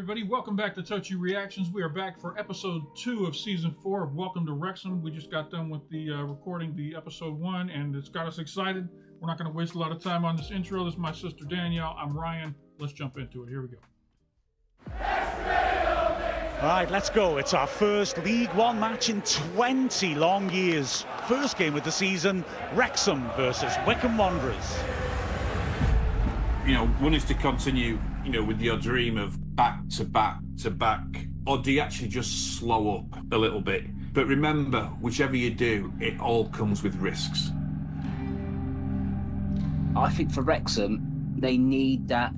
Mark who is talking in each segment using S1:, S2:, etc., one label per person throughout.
S1: everybody. Welcome back to Touchy Reactions. We are back for episode 2 of season 4 of Welcome to Wrexham. We just got done with the recording the episode 1, and it's got us excited. We're not going to waste a lot of time on this intro. This is my sister Danielle. I'm Ryan. Let's jump into it. Here we go.
S2: All right, let's go. It's our first League One match in 20 long years. First game of the season, Wrexham versus Wycombe Wanderers.
S3: You know, one is to continue, with your dream of back to back to back, or do you actually just slow up a little bit? But remember, whichever you do, it all comes with risks.
S4: I think for Wrexham, they need that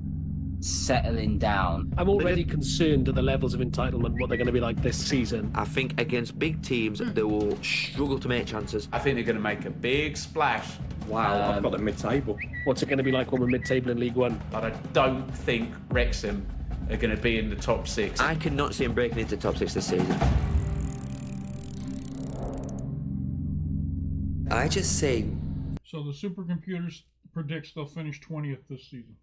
S4: settling down.
S5: I'm already concerned at the levels of entitlement, what they're going to be like this season.
S6: I think against big teams, they will struggle to make chances.
S7: I think they're going to make a big splash.
S8: Wow, I've got them mid-table.
S5: What's it going to be like when we're mid-table in League One?
S7: But I don't think Wrexham are going to be in the top 6.
S6: I cannot see them breaking into the top 6 this season. I just say...
S1: So the supercomputers predicts they'll finish 20th this season.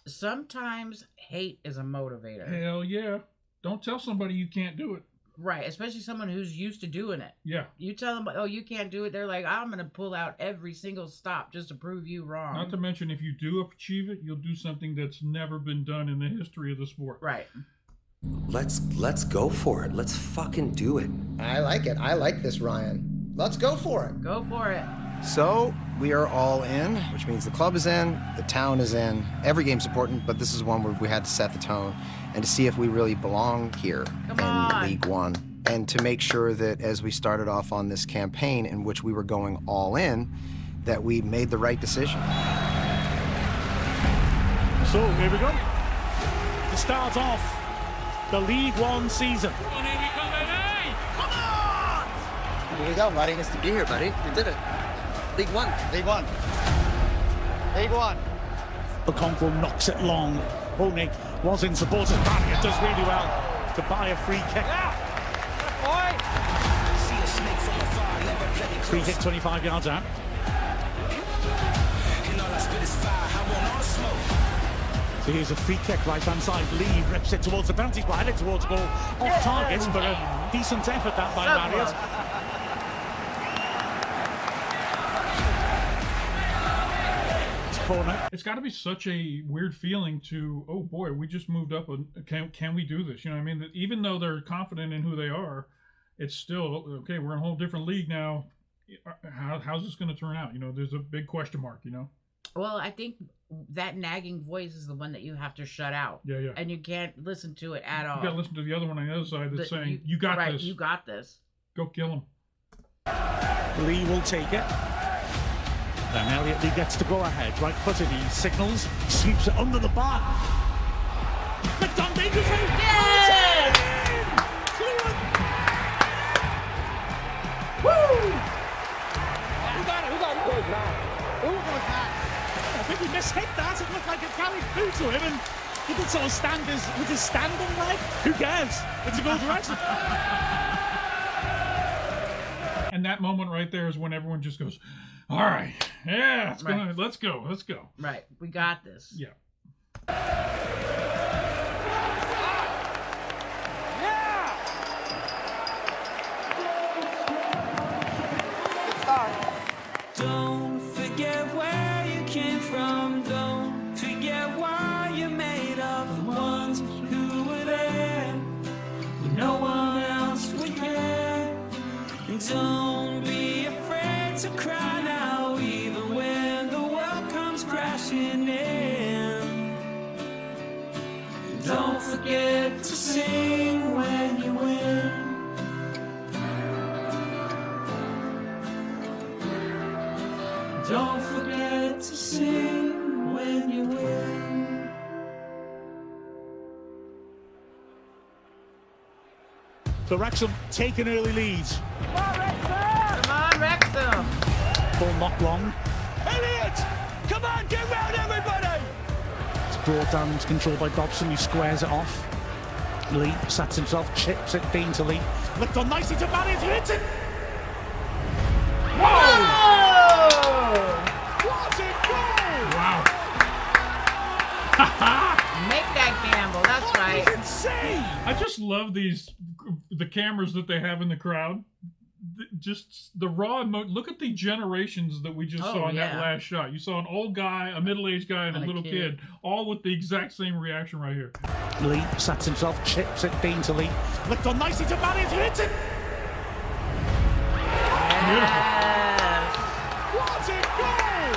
S9: Sometimes hate is a motivator.
S1: Hell yeah. Don't tell somebody you can't do it.
S9: Right, especially someone who's used to doing it.
S1: Yeah.
S9: You tell them, oh, you can't do it. They're like, I'm going to pull out every single stop just to prove you wrong.
S1: Not to mention, if you do achieve it, you'll do something that's never been done in the history of the sport.
S9: Right.
S6: Let's go for it. Let's fucking do it.
S10: I like it. I like this, Ryan. Let's go for it.
S9: Go for it.
S10: So, we are all in, which means the club is in, the town is in. Every game's important, but this is one where we had to set the tone and to see if we really belong here in League One. And to make sure that as we started off on this campaign in which we were going all in, that we made the right decision.
S2: So, here we go. To start off the League One season.
S10: Here we go, buddy.
S6: Nice to be here, buddy. You did it. League One.
S10: League One. League One.
S2: Okonkwo knocks it long. Only was in supporters' barrier. Does really well to buy a free kick. Free kick 25 yards out. So here's a free kick right hand side. Lee rips it towards the penalty spot, headed towards goal, off target, but a decent effort that by Marriott. Corner.
S1: It's got to be such a weird feeling to, oh boy, we just moved up. Can we do this? You know what I mean? That even though they're confident in who they are, it's still, okay, we're in a whole different league now. How's this going to turn out? There's a big question mark,
S9: Well, I think that nagging voice is the one that you have to shut out.
S1: Yeah, yeah.
S9: And you can't listen to it at all.
S1: You got to listen to the other one on the other side that's saying, you got this.
S9: You got this.
S1: Go kill him.
S2: Lee will take it. Then Elliot Lee gets to go ahead. Right footed, he signals, sweeps it under the bar. McDonald dangerous.
S9: Yes!
S2: Woo! Who got it? I think he mishit that. It looked like it carried through to him, and he did sort of stand with his standing leg. Who cares? It's a goal direction.
S1: And that moment right there is when everyone just goes, all right, yeah, let's go.
S9: Right, we got this.
S1: Yeah.
S11: Don't forget where you came from. Don't forget why you're made of. The ones who were there when no one else would care. And don't be afraid to cry now, even when the world comes crashing in. Don't forget to sing when you win. Don't forget to sing when you win.
S2: So Wrexham take an early lead.
S9: Come on, Wrexham!
S2: Ball not long.
S11: Elliot! Come on, get round everybody!
S2: It's brought down into control by Dobson, who squares it off. Lee sets himself, chips it daintily. Looked on nicely to Marriott, who hits it!
S9: Whoa!
S11: What a goal!
S1: Wow.
S9: Make that gamble. That
S1: just love the cameras that they have in the crowd. Just the raw emotion. Look at the generations that we just saw in that last shot. You saw an old guy, a middle-aged guy, and a little kid, all with the exact same reaction right here.
S2: Lee sets himself, chips it daintily. Looked on nicely to Marion, who hits it.
S1: Beautiful.
S2: What a goal!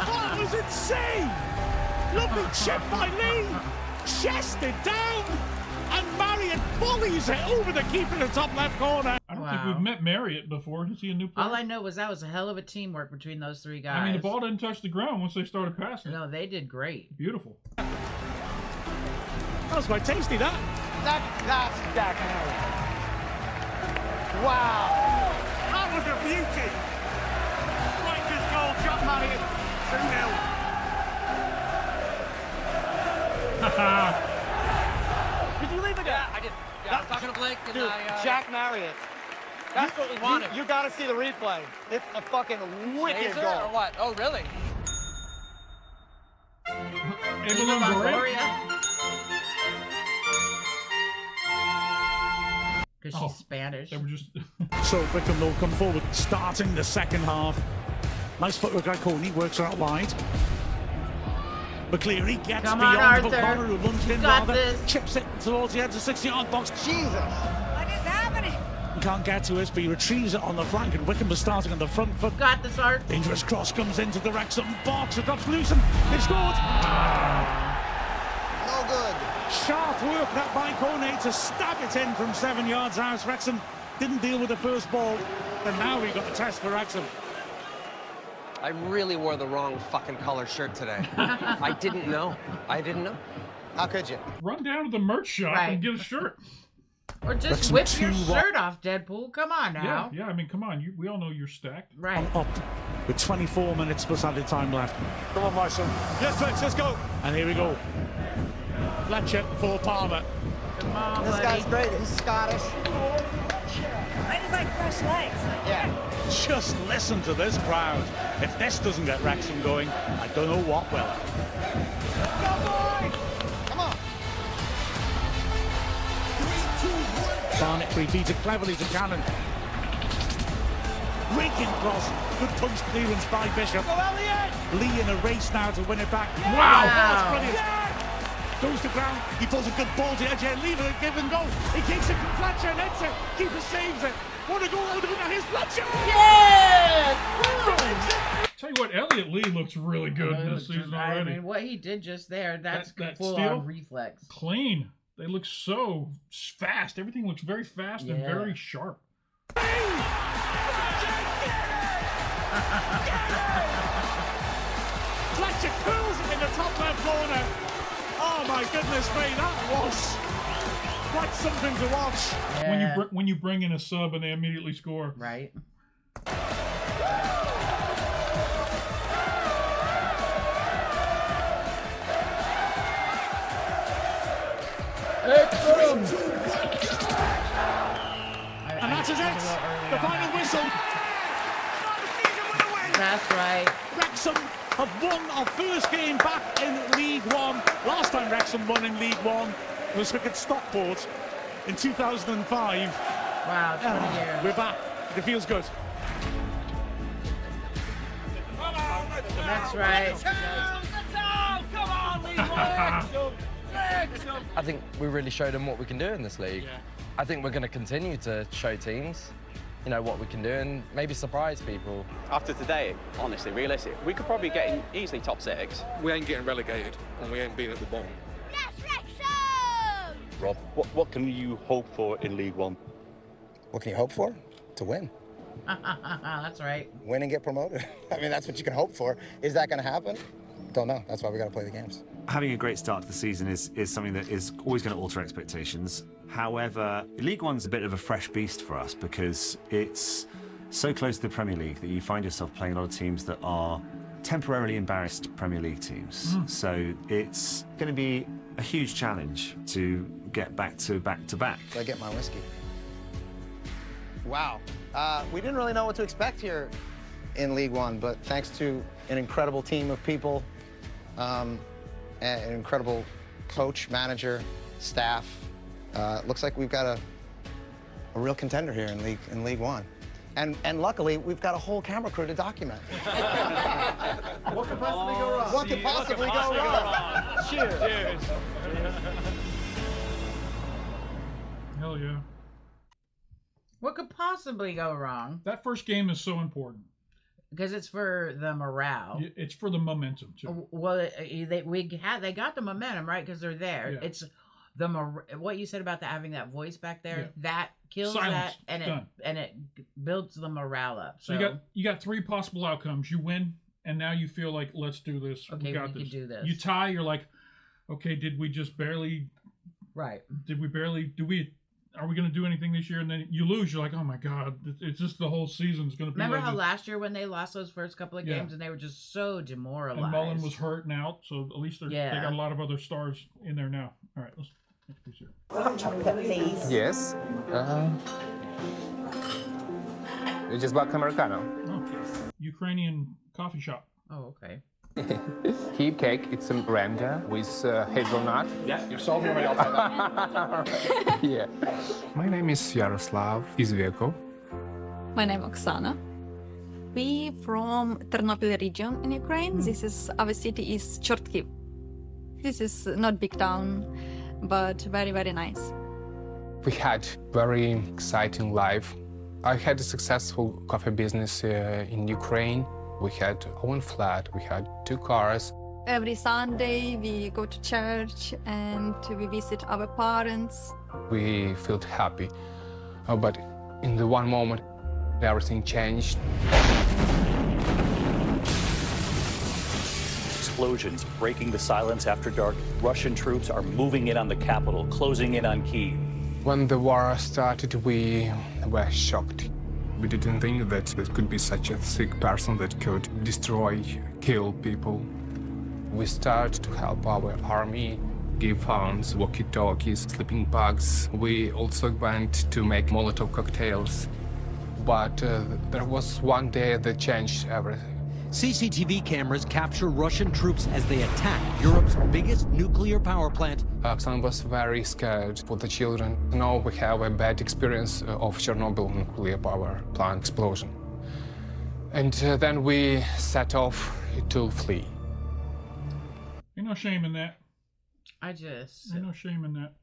S2: That was insane! Lovely chip by Lee. Chested down. And Marriott volleys it over the keeper in the top left corner.
S1: I don't think we've met Marriott before. Is he a new player?
S9: All I know was that was a hell of a teamwork between those three guys.
S1: I mean, the ball didn't touch the ground once they started passing.
S9: No, they did great.
S1: Beautiful.
S2: That was quite tasty, that.
S12: That's Jack Harry. Wow. That was a beauty. Rangers goal, John Marriott, 2-0. Did you leave it? Yeah, I did. Yeah, I was talking to Blake and dude, Jack Marriott. That's what we wanted. You got to see the replay. It's a fucking wicked goal. Or what? Oh, really?
S1: Eva Longoria?
S9: Because she's Spanish.
S1: They were just...
S2: So Wickham will come forward, starting the second half. Nice footwork by Coney, works her out wide. McCleary gets beyond the corner, who lunged in rather, chips it towards the edge of the 60-yard box.
S12: Jesus! What is happening?
S2: He can't get to us, but he retrieves it on the flank, and Wickham is starting on the front foot.
S9: Got this, Art.
S2: Dangerous cross comes into the Wrexham box, it drops loose, and they've scored!
S12: No good.
S2: Sharp work that by Coney to stab it in from 7 yards out. Wrexham didn't deal with the first ball, and now we've got the test for Wrexham.
S13: I really wore the wrong fucking color shirt today. I didn't know.
S12: How could you?
S1: Run down to the merch shop and get a shirt.
S9: Or just whip your shirt off, Deadpool. Come on now.
S1: Yeah, I mean, come on. We all know you're stacked.
S9: Right.
S2: Up with 24 minutes plus added time left.
S12: Come on, Marshall. Yes, Fletch, let's go.
S2: And here we go. Fletcher for Palmer.
S9: Come on,
S12: this
S9: buddy.
S12: guy's great. He's Scottish.
S14: I just like fresh legs.
S12: Yeah.
S2: Just listen to this crowd. If this doesn't get Wrexham going, I don't know what will.
S12: Let's go, boys! Come on.
S2: 3, 2, 1. Barnett 3 feeds it cleverly to Cannon. Raking cross. Good punch clearance by Bishop.
S12: Go, Elliot!
S2: Lee in a race now to win it back.
S12: Yeah!
S2: Wow! That's brilliant. Yeah! Goes to ground. He pulls a good ball to edge here. Leave it, give and go. He kicks it from Fletcher and heads it. Keeper saves it. What a goal out of it. Now here's Fletcher.
S9: Yes!
S1: Tell you what, Elliot Lee looks really good this season already.
S9: I mean, what he did just there, that's
S1: that
S9: full-on reflex.
S1: Clean. They look so fast. Everything looks very fast and very sharp.
S2: Fletcher curls it in the top left corner. Oh my goodness me, that was quite something to watch.
S9: Yeah.
S1: When you bring in a sub and they immediately score.
S9: Right.
S2: And that is it. The final whistle.
S9: That's right.
S2: Wrexham have won our first game back in League One. Last time Wrexham won in League One was against Stockport in 2005.
S9: Wow, 20 years.
S2: We're back. It feels good.
S9: That's right.
S12: Come on, Lee!
S13: I think we really showed them what we can do in this league.
S2: Yeah.
S13: I think we're going to continue to show teams, you know, what we can do and maybe surprise people.
S15: After today, honestly, realistic, we could probably get in easily top 6.
S8: We ain't getting relegated, and we ain't being at the bottom.
S14: Yes, Wrexham!
S16: Rob, what can you hope for in League One?
S10: What can you hope for? To win.
S9: That's right.
S10: Win and get promoted. I mean, that's what you can hope for. Is that going to happen? Don't know. That's why we got to play the games.
S17: Having a great start to the season is something that is always going to alter expectations. However, League One's a bit of a fresh beast for us because it's so close to the Premier League that you find yourself playing a lot of teams that are temporarily embarrassed Premier League teams. So it's going to be a huge challenge to get back to back.
S10: So I get my whiskey. Wow. We didn't really know what to expect here in League One, but thanks to an incredible team of people an incredible coach, manager, staff. Looks like we've got a real contender here in League One. And luckily, we've got a whole camera crew to document.
S12: What could possibly go wrong?
S10: What could possibly go wrong? Cheers.
S12: Cheers.
S1: Hell yeah.
S9: What could possibly go wrong?
S1: That first game is so important.
S9: Because it's for the morale.
S1: It's for the momentum, too.
S9: Well, they got the momentum, right? Because they're there.
S1: Yeah.
S9: It's what you said about having that voice back there.
S1: Yeah.
S9: That kills
S1: Silence.
S9: that, and it builds the morale up.
S1: So you got three possible outcomes. You win, and now you feel like, let's do this.
S9: Okay,
S1: we got
S9: can do this.
S1: You tie, you're like, okay, did we just barely?
S9: Right.
S1: Are we going to do anything this year? And then you lose. You're like, oh my God, it's just the whole season's going to be.
S9: Remember
S1: like
S9: how
S1: this.
S9: Last year when they lost those first couple of games and they were just so demoralized.
S1: And Mullen was hurt and out, so at least they got a lot of other stars in there now. All right, let's piece here.
S14: Hot chocolate, please.
S18: Yes. Just black Americano.
S1: Oh, Ukrainian coffee shop.
S9: Oh, okay.
S18: Heat cake, it's a randa with hazelnut.
S8: Yeah, you've sold me already, I'll try that.
S18: Yeah.
S19: My name is Yaroslav Izvekov.
S20: My name is Oksana. We from Ternopil region in Ukraine. This is our city is Chortkiv. This is not big town, but very, very nice.
S19: We had very exciting life. I had a successful coffee business in Ukraine. We had our own flat, we had 2 cars.
S20: Every Sunday we go to church and we visit our parents.
S19: We felt happy, but in the one moment, everything changed.
S16: Explosions breaking the silence after dark. Russian troops are moving in on the capital, closing in on Kyiv.
S19: When the war started, we were shocked. We didn't think that there could be such a sick person that could destroy, kill people. We started to help our army, give phones, walkie-talkies, sleeping bags. We also went to make Molotov cocktails. But there was one day that changed everything.
S21: CCTV cameras capture Russian troops as they attack Europe's biggest nuclear power plant.
S19: Oksana was very scared for the children. Now we have a bad experience of Chernobyl nuclear power plant explosion. And then we set off to flee.
S1: Ain't no shame in that.
S9: Ain't
S1: no shame in that.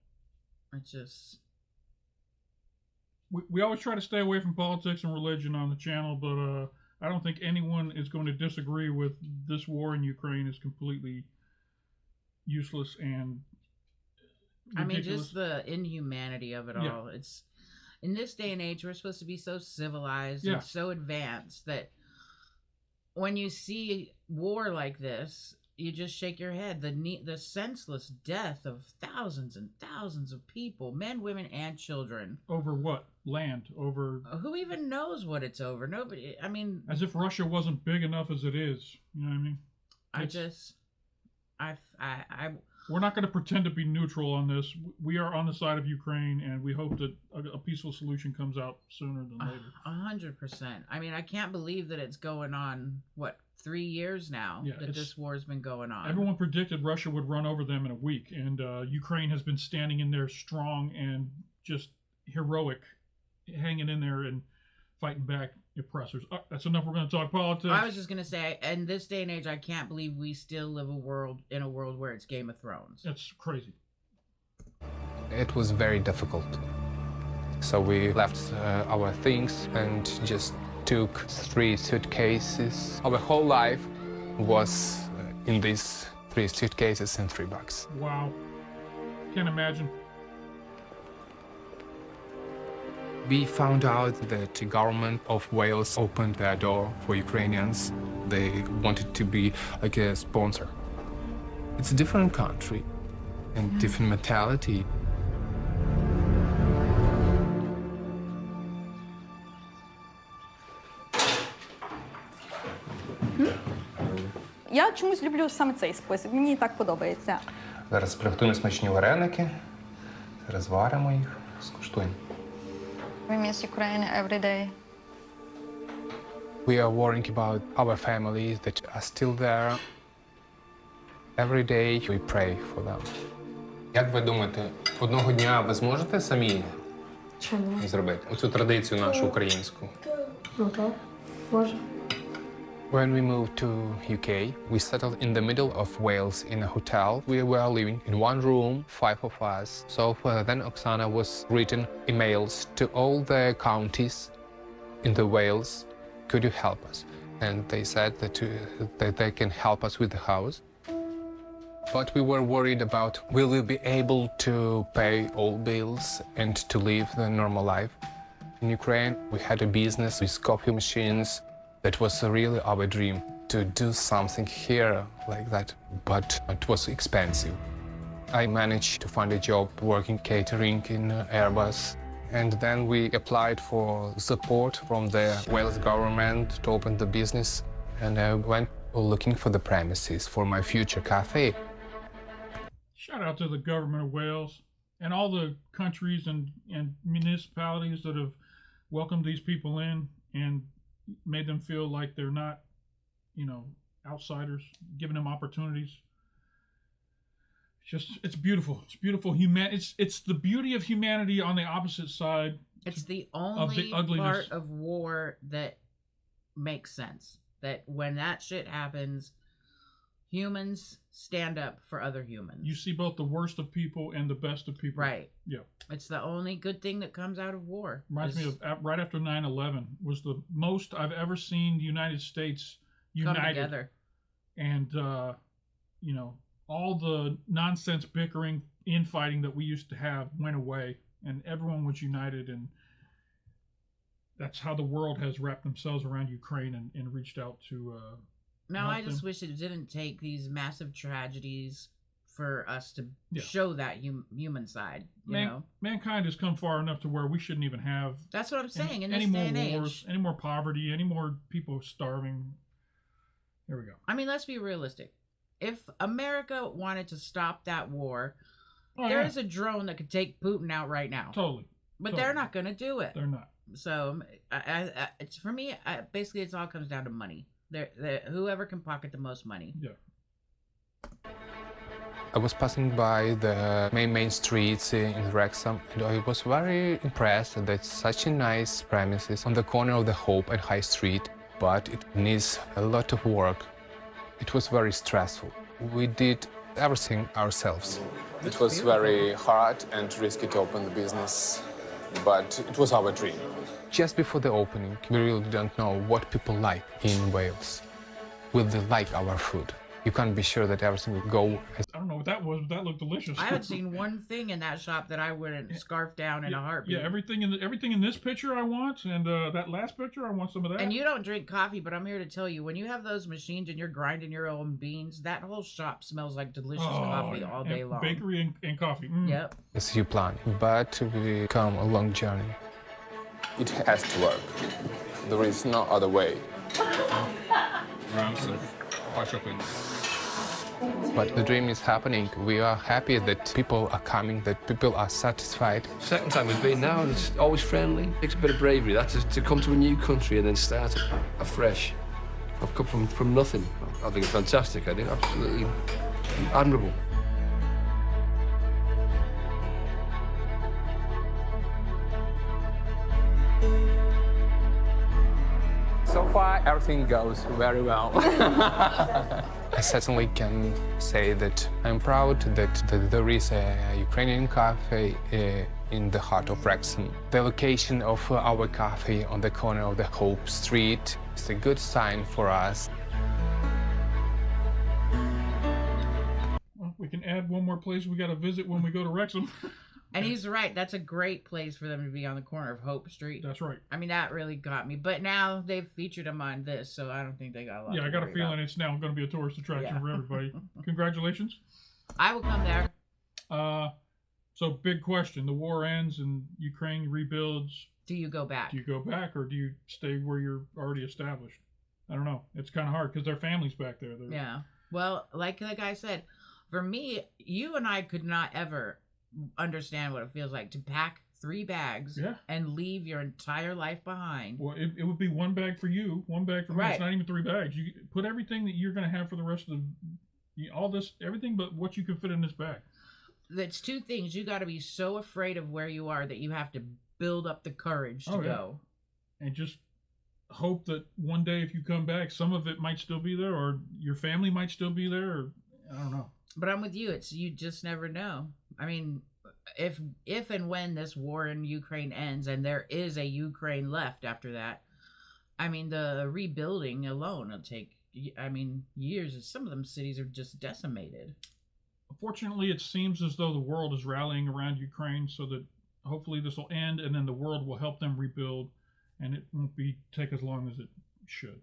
S1: We always try to stay away from politics and religion on the channel, but I don't think anyone is going to disagree with this war in Ukraine is completely useless and ridiculous.
S9: I mean, just the inhumanity of it all. It's in this day and age, we're supposed to be so civilized and so advanced that when you see war like this, you just shake your head. The senseless death of thousands and thousands of people, men, women, and children.
S1: Over what? Land? Over...
S9: Who even knows what it's over? Nobody. I mean...
S1: As if Russia wasn't big enough as it is. You know what I mean? We're not going to pretend to be neutral on this. We are on the side of Ukraine, and we hope that a peaceful solution comes out sooner than later.
S9: 100%. I mean, I can't believe that it's going on, 3 years now that this war's been going on.
S1: Everyone predicted Russia would run over them in a week, and Ukraine has been standing in there strong and just heroic, hanging in there and fighting back oppressors. That's enough. We're going to talk politics.
S9: I was just going to say, in this day and age, I can't believe we still live in a world where it's Game of Thrones.
S1: That's crazy.
S19: It was very difficult. So we left our things and just took 3 suitcases. Our whole life was in these 3 suitcases and 3 bags.
S1: Wow. Can't imagine.
S19: We found out that the government of Wales opened their door for Ukrainians. They wanted to be like a sponsor. It's a different country and different mentality.
S20: Я чомусь люблю саме цей спосіб. Мені так подобається.
S19: Зараз приготуємо смачні вареники. Зараз варимо їх, скуштуємо.
S20: We miss Ukraine every day.
S19: We are worrying about our families that are still there. Every day we pray for them. Як ви думаєте, одного дня ви зможете самі зробити оцю традицію нашу українську?
S3: Ну так, може.
S19: When we moved to UK, we settled in the middle of Wales in a hotel. We were living in one room, 5 of us. So then Oksana was written emails to all the counties in the Wales. Could you help us? And they said that they can help us with the house. But we were worried about will we be able to pay all bills and to live the normal life. In Ukraine, we had a business with coffee machines. That was really our dream, to do something here like that, but it was expensive. I managed to find a job working catering in Airbus, and then we applied for support from the Wales government to open the business, and I went looking for the premises for my future cafe.
S1: Shout out to the government of Wales and all the countries and municipalities that have welcomed these people in and made them feel like they're not, outsiders, giving them opportunities. It's beautiful. It's beautiful. It's the beauty of humanity on the opposite side.
S9: It's the only part of war that makes sense. That when that shit happens, humans stand up for other humans.
S1: You see both the worst of people and the best of people.
S9: Right.
S1: Yeah.
S9: It's the only good thing that comes out of war.
S1: Reminds me of right after 9/11 was the most I've ever seen the United States united.
S9: Come together.
S1: And, all the nonsense bickering, infighting that we used to have went away, and everyone was united, and that's how the world has wrapped themselves around Ukraine and reached out to
S9: No, I just wish it didn't take these massive tragedies for us to show that human side.
S1: Mankind has come far enough to where we shouldn't even have.
S9: That's what I'm saying.
S1: Any more wars, any more poverty, any more people starving. There we go.
S9: I mean, let's be realistic. If America wanted to stop that war, there is a drone that could take Putin out right now.
S1: Totally.
S9: But they're not going to do it.
S1: They're not.
S9: So, it's for me. Basically, it all comes down to money. Whoever can pocket the most money.
S1: Yeah.
S19: I was passing by the main streets in Wrexham, and I was very impressed that such a nice premises on the corner of the Hope and High Street, but it needs a lot of work. It was very stressful. We did everything ourselves. It was very hard and risky to open the business, but it was our dream. Just before the opening, we really don't know what people like in Wales. Will they like our food? You can't be sure that everything will go as...
S1: I don't know what that was, but that looked delicious.
S9: I haven't seen one thing in that shop that I wouldn't scarf down in a heartbeat.
S1: Yeah, everything in this picture I want, and that last picture I want some of that.
S9: And you don't drink coffee, but I'm here to tell you, when you have those machines and you're grinding your own beans, that whole shop smells like delicious coffee all day long.
S1: Bakery and coffee.
S9: Yep.
S19: As you plan, but we come a long journey. It has to work. There is no other way. But the dream is happening. We are happy that people are coming, that people are satisfied.
S22: Second time we've been now, and it's always friendly. It takes a bit of bravery, to come to a new country and then start afresh. I've come from nothing. I think it's fantastic. I think absolutely admirable.
S19: So far, everything goes very well. I certainly can say that I'm proud that there is a Ukrainian cafe in the heart of Wrexham. The location of our cafe on the corner of the Hope Street is a good sign for us.
S1: Well, we can add one more place we got to visit when we go to Wrexham.
S9: And he's right. That's a great place for them to be on the corner of Hope Street.
S1: That's right.
S9: I mean, that really got me. But now they've featured him on this, so I don't think they got a lot.
S1: Yeah, I got a feeling it's now going to be a tourist attraction for everybody. Congratulations.
S9: I will come there.
S1: So big question. The war ends and Ukraine rebuilds.
S9: Do you go back?
S1: Do you go back or do you stay where you're already established? I don't know. It's kind of hard because their family's back there.
S9: Yeah. Well, like the guy said, for me, you and I could not ever understand what it feels like to pack 3 bags and leave your entire life behind.
S1: Well, it would be 1 bag for you, 1 bag for me.
S9: Right.
S1: It's not even 3 bags. You put everything that you're going to have for the rest of All this, everything but what you can fit in this bag.
S9: That's two things. You got to be so afraid of where you are that you have to build up the courage to go.
S1: And just hope that one day if you come back, some of it might still be there, or your family might still be there, or I don't know.
S9: But I'm with you. You just never know. I mean, if and when this war in Ukraine ends, and there is a Ukraine left after that, I mean, the rebuilding alone will take, years. Some of them cities are just decimated.
S1: Fortunately, it seems as though the world is rallying around Ukraine, so that hopefully this will end, and then the world will help them rebuild, and it won't take as long as it should.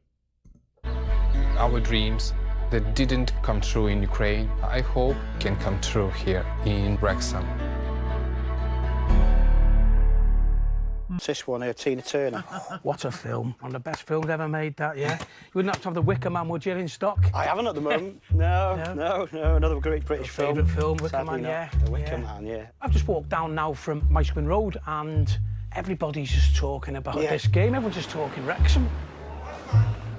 S19: Our dreams that didn't come true in Ukraine, I hope can come true here in Wrexham.
S4: This one here, Tina Turner.
S12: What a film. One of the best films ever made, that, yeah? You wouldn't have to have The Wicker Man, would you, in stock?
S4: I haven't at the moment. No. Another great British film.
S12: Favourite film, Wicker Man, yeah.
S4: The Wicker Man, yeah.
S12: I've just walked down now from Maishquin Road and everybody's just talking about this game. Everyone's just talking Wrexham.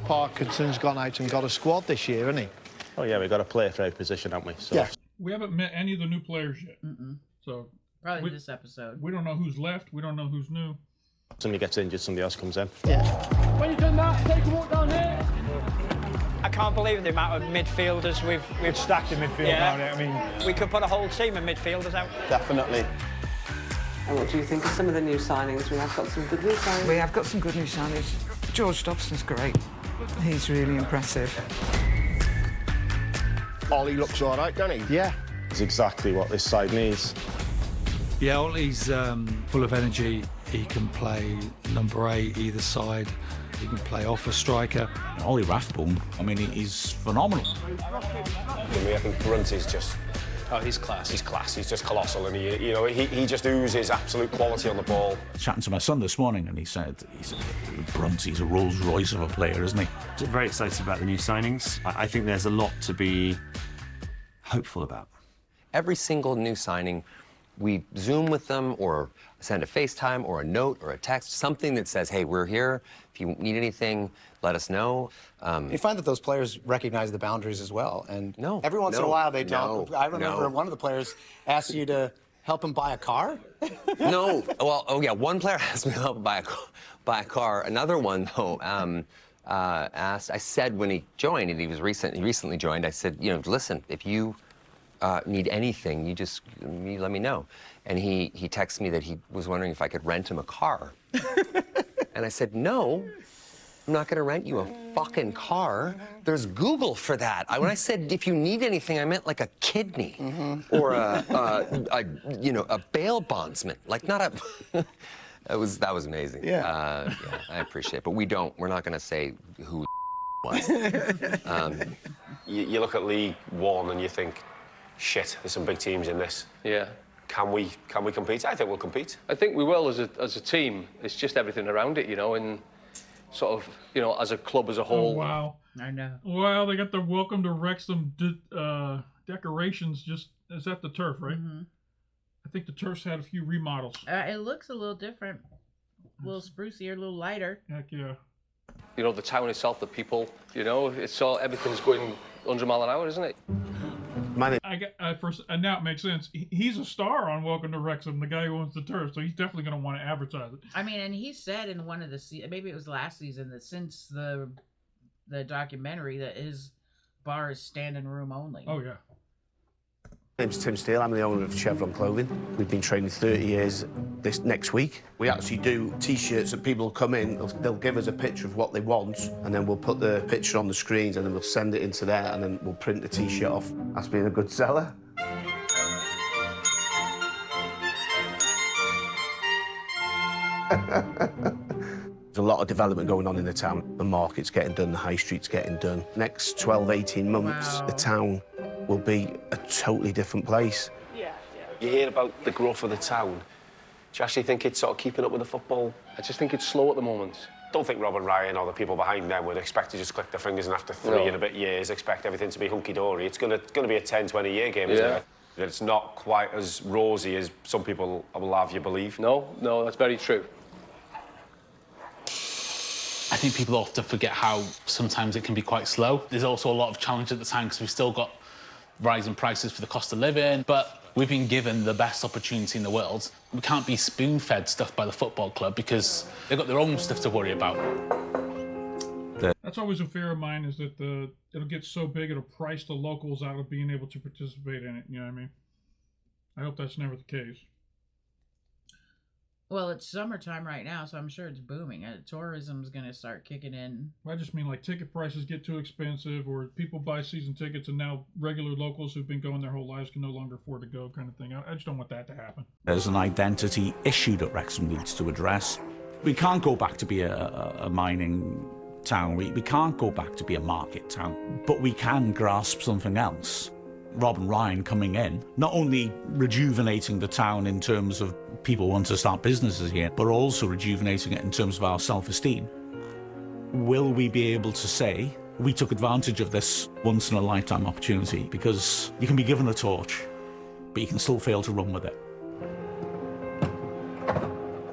S4: Parkinson's gone out and got a squad this year, hasn't he?
S15: Oh, yeah, we've got to play for our position, haven't we? So.
S4: Yeah.
S1: We haven't met any of the new players yet. So
S9: probably this episode.
S1: We don't know who's left. We don't know who's new.
S15: Somebody gets injured, somebody else comes in.
S4: Yeah.
S12: When you've done that, take a walk down here. I can't believe the amount of midfielders we've
S4: stacked in midfield now. I mean,
S12: we could put a whole team of midfielders out.
S4: Definitely.
S13: And what do you think of some of the new signings? We have got some good new signings.
S5: We have got some good new signings. George Dobson's great. He's really impressive.
S4: Ollie looks all right, doesn't he? Yeah.
S15: It's exactly what this side needs.
S23: Yeah, Ollie's full of energy. He can play number 8 either side. He can play off a striker.
S24: Ollie Rathbone, I mean, he's phenomenal.
S15: For me, I think Brunt is just...
S25: Oh, he's class.
S15: He's class. He's just colossal, and he just oozes absolute quality on the ball.
S24: Chatting to my son this morning, and he said Brunt, he's a Rolls Royce of a player, isn't he?
S17: Very excited about the new signings. I think there's a lot to be hopeful about.
S13: Every single new signing, we Zoom with them or send a FaceTime or a note or a text, something that says, hey, we're here. If you need anything, let us know.
S10: You find that those players recognize the boundaries as well. And every once in a while they don't. I remember one of the players asked you to help him buy a car?
S13: No. Well, one player asked me to help him buy a car. Another one, though, asked, I said when he joined, and he recently joined, I said, listen, if you need anything, you let me know. And he texted me that he was wondering if I could rent him a car. And I said, no, I'm not gonna rent you a fucking car. There's Google for that. When I said if you need anything, I meant like a kidney or a bail bondsman, like not a. That was amazing. Yeah. I appreciate it, but we're not gonna say who was.
S15: You look at League One and you think, shit, there's some big teams in this.
S25: Yeah.
S15: Can we compete? I think we'll compete.
S25: I think we will as a team. It's just everything around it, and sort of, as a club as a whole.
S1: Oh, wow.
S9: I know.
S1: Wow, they got the Welcome to Wrexham decorations is at the turf, right? I think the turf's had a few remodels.
S9: It looks a little different. A little sprucier, a little lighter.
S1: Heck yeah.
S25: The town itself, the people, it's all, everything's going 100 miles an hour, isn't it?
S1: Now it makes sense. He's a star on Welcome to Wrexham, the guy who owns the turf, so he's definitely going to want to advertise it.
S9: I mean, and he said in one of the maybe it was last season, that since the documentary that his bar is standing room only.
S1: Oh yeah.
S4: My name's Tim Steele. I'm the owner of Chevron Clothing. We've been training 30 years this next week. We actually do T-shirts that people come in, they'll give us a picture of what they want, and then we'll put the picture on the screens, and then we'll send it into there, and then we'll print the T-shirt off. That's been a good seller. There's a lot of development going on in the town. The market's getting done, the high street's getting done. Next 12, 18 months, the town will be a totally different place.
S15: You hear about the growth of the town. Do you actually think it's sort of keeping up with the football?
S25: I just think it's slow at the moment.
S15: Don't think Rob and Ryan or the people behind them would expect to just click their fingers and after 3 and a bit years expect everything to be hunky-dory. It's going to be a 10, 20-year game, isn't it? It's not quite as rosy as some people will have you believe.
S25: No, that's very true.
S26: I think people often forget how sometimes it can be quite slow. There's also a lot of challenge at the time because we've still got
S2: rising prices for the cost of living, but we've been given the best opportunity in the world. We can't be spoon-fed stuff by the football club because they've got their own stuff to worry about.
S1: That's always a fear of mine, is that it'll get so big it'll price the locals out of being able to participate in it. You know what I mean? I hope that's never the case.
S9: Well, it's summertime right now, so I'm sure it's booming. Tourism's going to start kicking in.
S1: I just mean like ticket prices get too expensive, or people buy season tickets and now regular locals who've been going their whole lives can no longer afford to go, kind of thing. I just don't want that to happen.
S24: There's an identity issue that Wrexham needs to address. We can't go back to be a mining town. We can't go back to be a market town, but we can grasp something else. Rob and Ryan coming in, not only rejuvenating the town in terms of people want to start businesses here, but also rejuvenating it in terms of our self-esteem. Will we be able to say we took advantage of this once-in-a-lifetime opportunity? Because you can be given a torch, but you can still fail to run with it.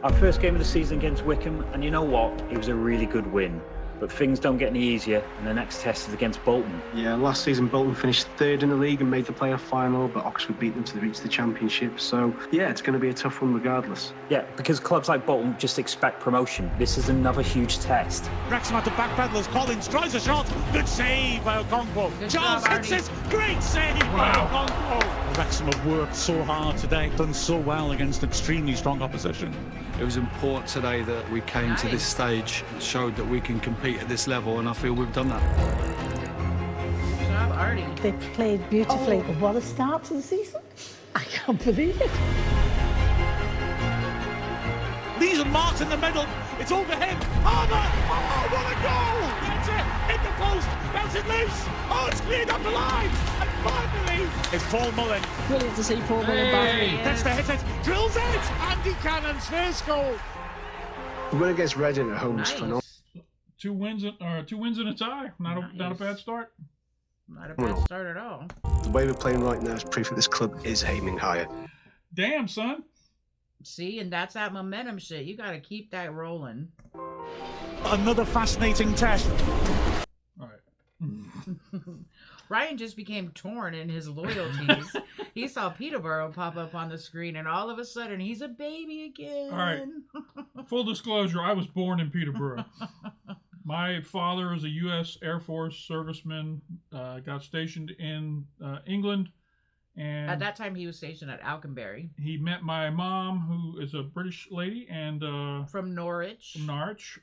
S6: Our first game of the season against Wycombe, and you know what? It was a really good win. But things don't get any easier, and the next test is against Bolton.
S7: Yeah, last season Bolton finished third in the league and made the playoff final, but Oxford beat them to reach the championship. So, yeah, it's going to be a tough one regardless.
S6: Yeah, because clubs like Bolton just expect promotion. This is another huge test.
S11: Wrexham at the back pedalers. Collins tries a shot. Good save by Okonkwo. Charles hits it. Great save by Okonkwo. Wrexham have worked so hard today, done so well against extremely strong opposition.
S22: It was important today that we came to this stage and showed that we can compete at this level, and I feel we've done that.
S9: Good job, Artie.
S14: They played beautifully. Oh, what a start to the season. I can't believe it.
S11: Lee's and Mark's in the middle. It's over him. Harbour! Oh, what a goal! That's it! Hit the post! Bounce it loose! Oh, it's cleared up the line! And finally, it's Paul Mullen.
S14: Brilliant to see Paul Mullen back.
S11: Dexter hits it, drills it! Andy Cannon's first goal.
S7: The win against Reading at home was phenomenal.
S1: Two wins and a tie. Not a bad start.
S9: Not a bad start at all.
S7: The way we're playing right now is proof that this club is aiming higher.
S1: Damn, son.
S9: See, and that's that momentum shit. You got to keep that rolling.
S11: Another fascinating test.
S1: All right.
S9: Ryan just became torn in his loyalties. He saw Peterborough pop up on the screen, and all of a sudden, he's a baby again.
S1: All right. Full disclosure, I was born in Peterborough. My father is a U.S. Air Force serviceman, got stationed in England. And
S9: at that time, he was stationed at Alconbury.
S1: He met my mom, who is a British lady, and
S9: from Norwich.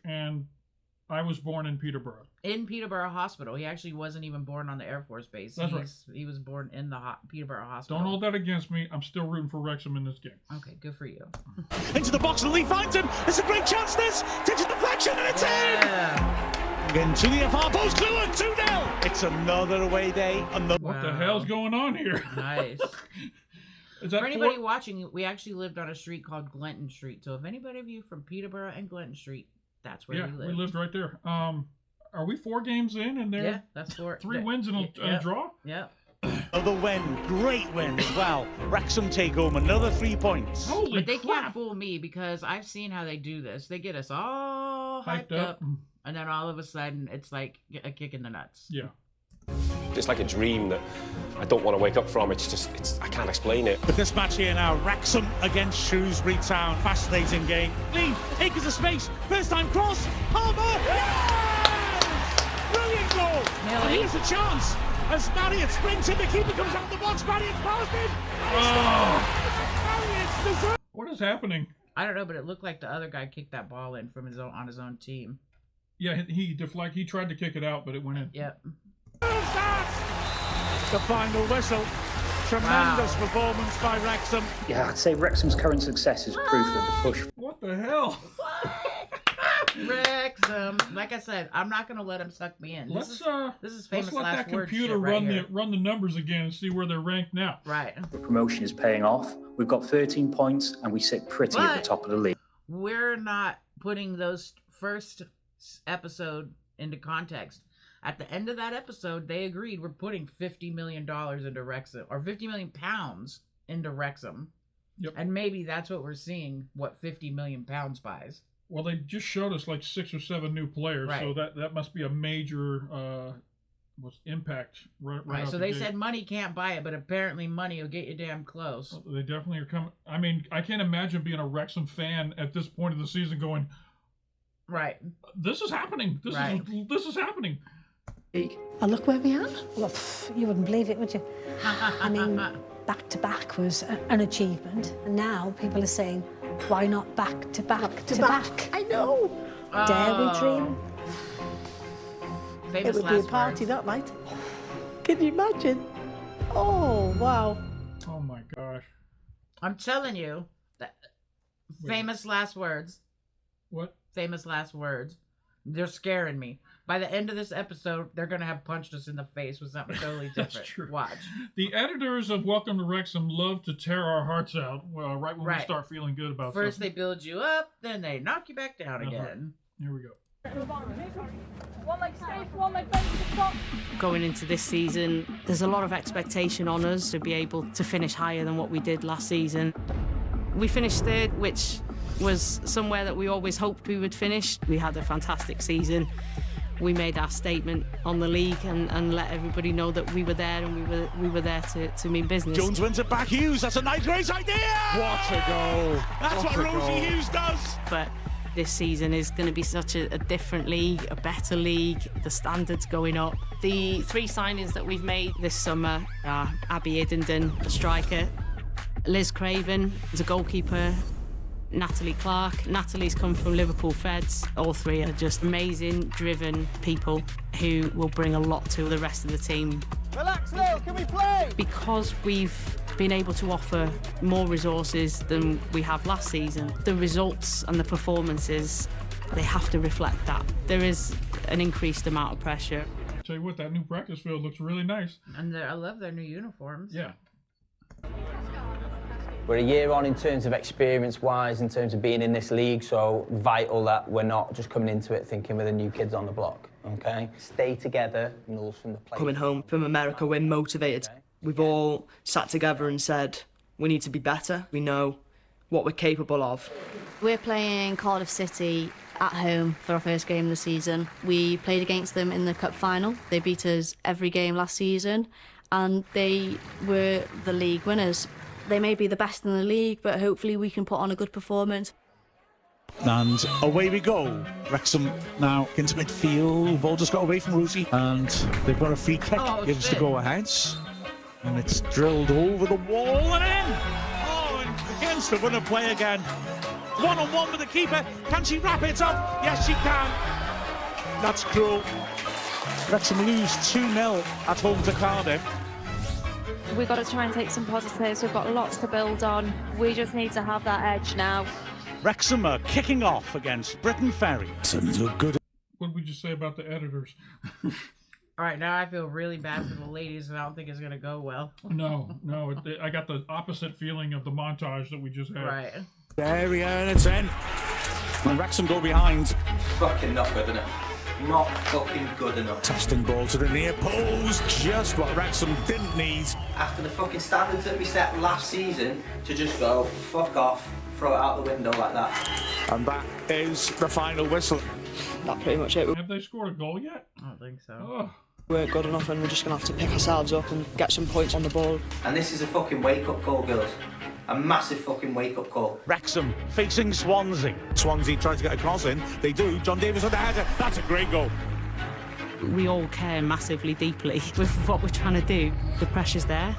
S1: And I was born in Peterborough.
S9: In Peterborough Hospital. He actually wasn't even born on the Air Force Base.
S1: That's right.
S9: He was born in the Peterborough Hospital.
S1: Don't hold that against me. I'm still rooting for Wrexham in this game.
S9: Okay, good for you.
S11: Into the box, and Lee finds him. It's a great chance, this. Takes a deflection, and it's in! Into the FR post, Kluwer, 2-0. It's another away day.
S1: What the hell's going on here?
S9: Nice.
S1: Is that
S9: for anybody watching, we actually lived on a street called Glenton Street. So if anybody of you from Peterborough and Glenton Street, that's where we lived.
S1: We lived right there. Are we 4 games in and there?
S9: Yeah, that's 4.
S1: 3 wins and a draw?
S9: Yeah.
S11: Another win, great win as well. Wrexham take home another 3 points.
S1: Holy
S9: But they
S1: crap.
S9: can't fool me because I've seen how they do this. They get us all hyped up, and then all of a sudden it's like a kick in the nuts.
S1: Yeah.
S15: It's like a dream that I don't want to wake up from. I can't explain it.
S11: But this match here now, Wrexham against Shrewsbury Town. Fascinating game. Lee, acres of space. First time cross. Harbour. Yes! Brilliant goal. And here's a chance. As Marriott sprints in, the keeper comes out the box. Marriott's past him.
S1: Oh. What is happening?
S9: I don't know, but it looked like the other guy kicked that ball in from on his own team.
S1: Yeah, he tried to kick it out, but it went in.
S9: Yep.
S11: The final whistle. Tremendous performance by Wrexham.
S6: Yeah, I'd say Wrexham's current success is proof that the push.
S1: What the hell?
S9: Wrexham. Like I said, I'm not going to let him suck me in. This is famous
S1: let's let
S9: last
S1: that
S9: word
S1: computer
S9: shit right
S1: run the numbers again and see where they're ranked now.
S9: Right.
S6: The promotion is paying off. We've got 13 points and we sit pretty at the top of the league.
S9: We're not putting those first episode into context. At the end of that episode, they agreed we're putting $50 million into Wrexham, or £50 million into Wrexham.
S1: Yep.
S9: And maybe that's what we're seeing, what £50 million buys.
S1: Well, they just showed us like 6 or 7 new players,
S9: right.
S1: So that must be a major was impact right
S9: Right,
S1: out
S9: so
S1: the
S9: they
S1: gate.
S9: said money can't buy it, but apparently money will get you damn close.
S1: They definitely are coming. I mean, I can't imagine being a Wrexham fan at this point of the season going,
S9: right,
S1: this is happening. This is happening.
S14: Oh, look where we are. Well, you wouldn't believe it, would you? I mean, back to back was an achievement, and now people are saying, why not back to back to back? I know. Dare we dream?
S9: Famous
S14: it would be a party that night. Can you imagine? Oh, wow.
S1: Oh my gosh.
S9: I'm telling you, that famous last words.
S1: What?
S9: Famous last words. They're scaring me. By the end of this episode, they're going to have punched us in the face with something totally different.
S1: That's true.
S9: Watch.
S1: The editors of Welcome to Wrexham love to tear our hearts out right when we start feeling good about
S9: First
S1: something.
S9: they build you up, then they knock you back down again.
S1: Right. Here we go.
S8: One leg safe, one leg bent to the top.
S16: Going into this season, there's a lot of expectation on us to be able to finish higher than what we did last season. We finished third, which was somewhere that we always hoped we would finish. We had a fantastic season. We made our statement on the league and let everybody know that we were there and we were there to mean business.
S11: Jones wins it back. Hughes, that's a nice race idea! What a goal! That's what Rosie Hughes does!
S16: But this season is going to be such a different league, a better league, the standards going up. The 3 signings that we've made this summer are Abby Iddenden, a striker, Liz Craven is a goalkeeper, Natalie Clark. Natalie's come from Liverpool Feds. All 3 are just amazing, driven people who will bring a lot to the rest of the team.
S12: Relax, Lil, can we play?
S16: Because we've been able to offer more resources than we have last season, the results and the performances, they have to reflect that. There is an increased amount of pressure.
S1: Tell you what, that new practice field looks really nice.
S9: And I love their new uniforms.
S1: Yeah.
S18: We're a year on in terms of experience-wise, in terms of being in this league, so vital that we're not just coming into it thinking we're the new kids on the block, okay? Stay together, rules from the play.
S20: Coming home from America, we're motivated. We've all sat together and said, we need to be better. We know what we're capable of.
S21: We're playing Cardiff City at home for our first game of the season. We played against them in the cup final. They beat us every game last season, and they were the league winners. They may be the best in the league, but hopefully we can put on a good performance.
S11: And away we go. Wrexham now into midfield. Ball just got away from Rosie, and they've got a free kick. Gives the go-ahead. And it's drilled over the wall and in! Oh, and against the runner play again. One-on-one with the keeper. Can she wrap it up? Yes, she can. That's cruel. Wrexham lose 2-0 at home to Cardiff.
S26: We've got to try and take some positives. We've got lots to build on. We just need to have that edge now.
S11: Wrexham are kicking off against Britain Ferry. Good.
S1: What did we just say about the editors?
S9: All right, now I feel really bad for the ladies, and I don't think it's going to go well.
S1: No, I got the opposite feeling of the montage that we just had.
S9: Right.
S11: There we are, and it's in. And Wrexham go behind.
S18: Fucking not good enough. Not fucking good enough.
S11: Testing ball to the near post, just what Wrexham didn't need.
S18: After the fucking standards that we set last season, to just go, fuck off, throw it out the window like that.
S11: And that is the final whistle.
S20: That's pretty much it.
S1: Have they scored a goal yet?
S9: I don't think so.
S1: Oh.
S20: We weren't good enough, and we're just going to have to pick ourselves up and get some points on the ball.
S18: And this is a fucking wake-up call, girls. A massive fucking wake-up call.
S11: Wrexham facing Swansea. Swansea trying to get a cross in. They do. John Davis with the header. That's a great goal.
S16: We all care massively deeply with what we're trying to do. The pressure's there.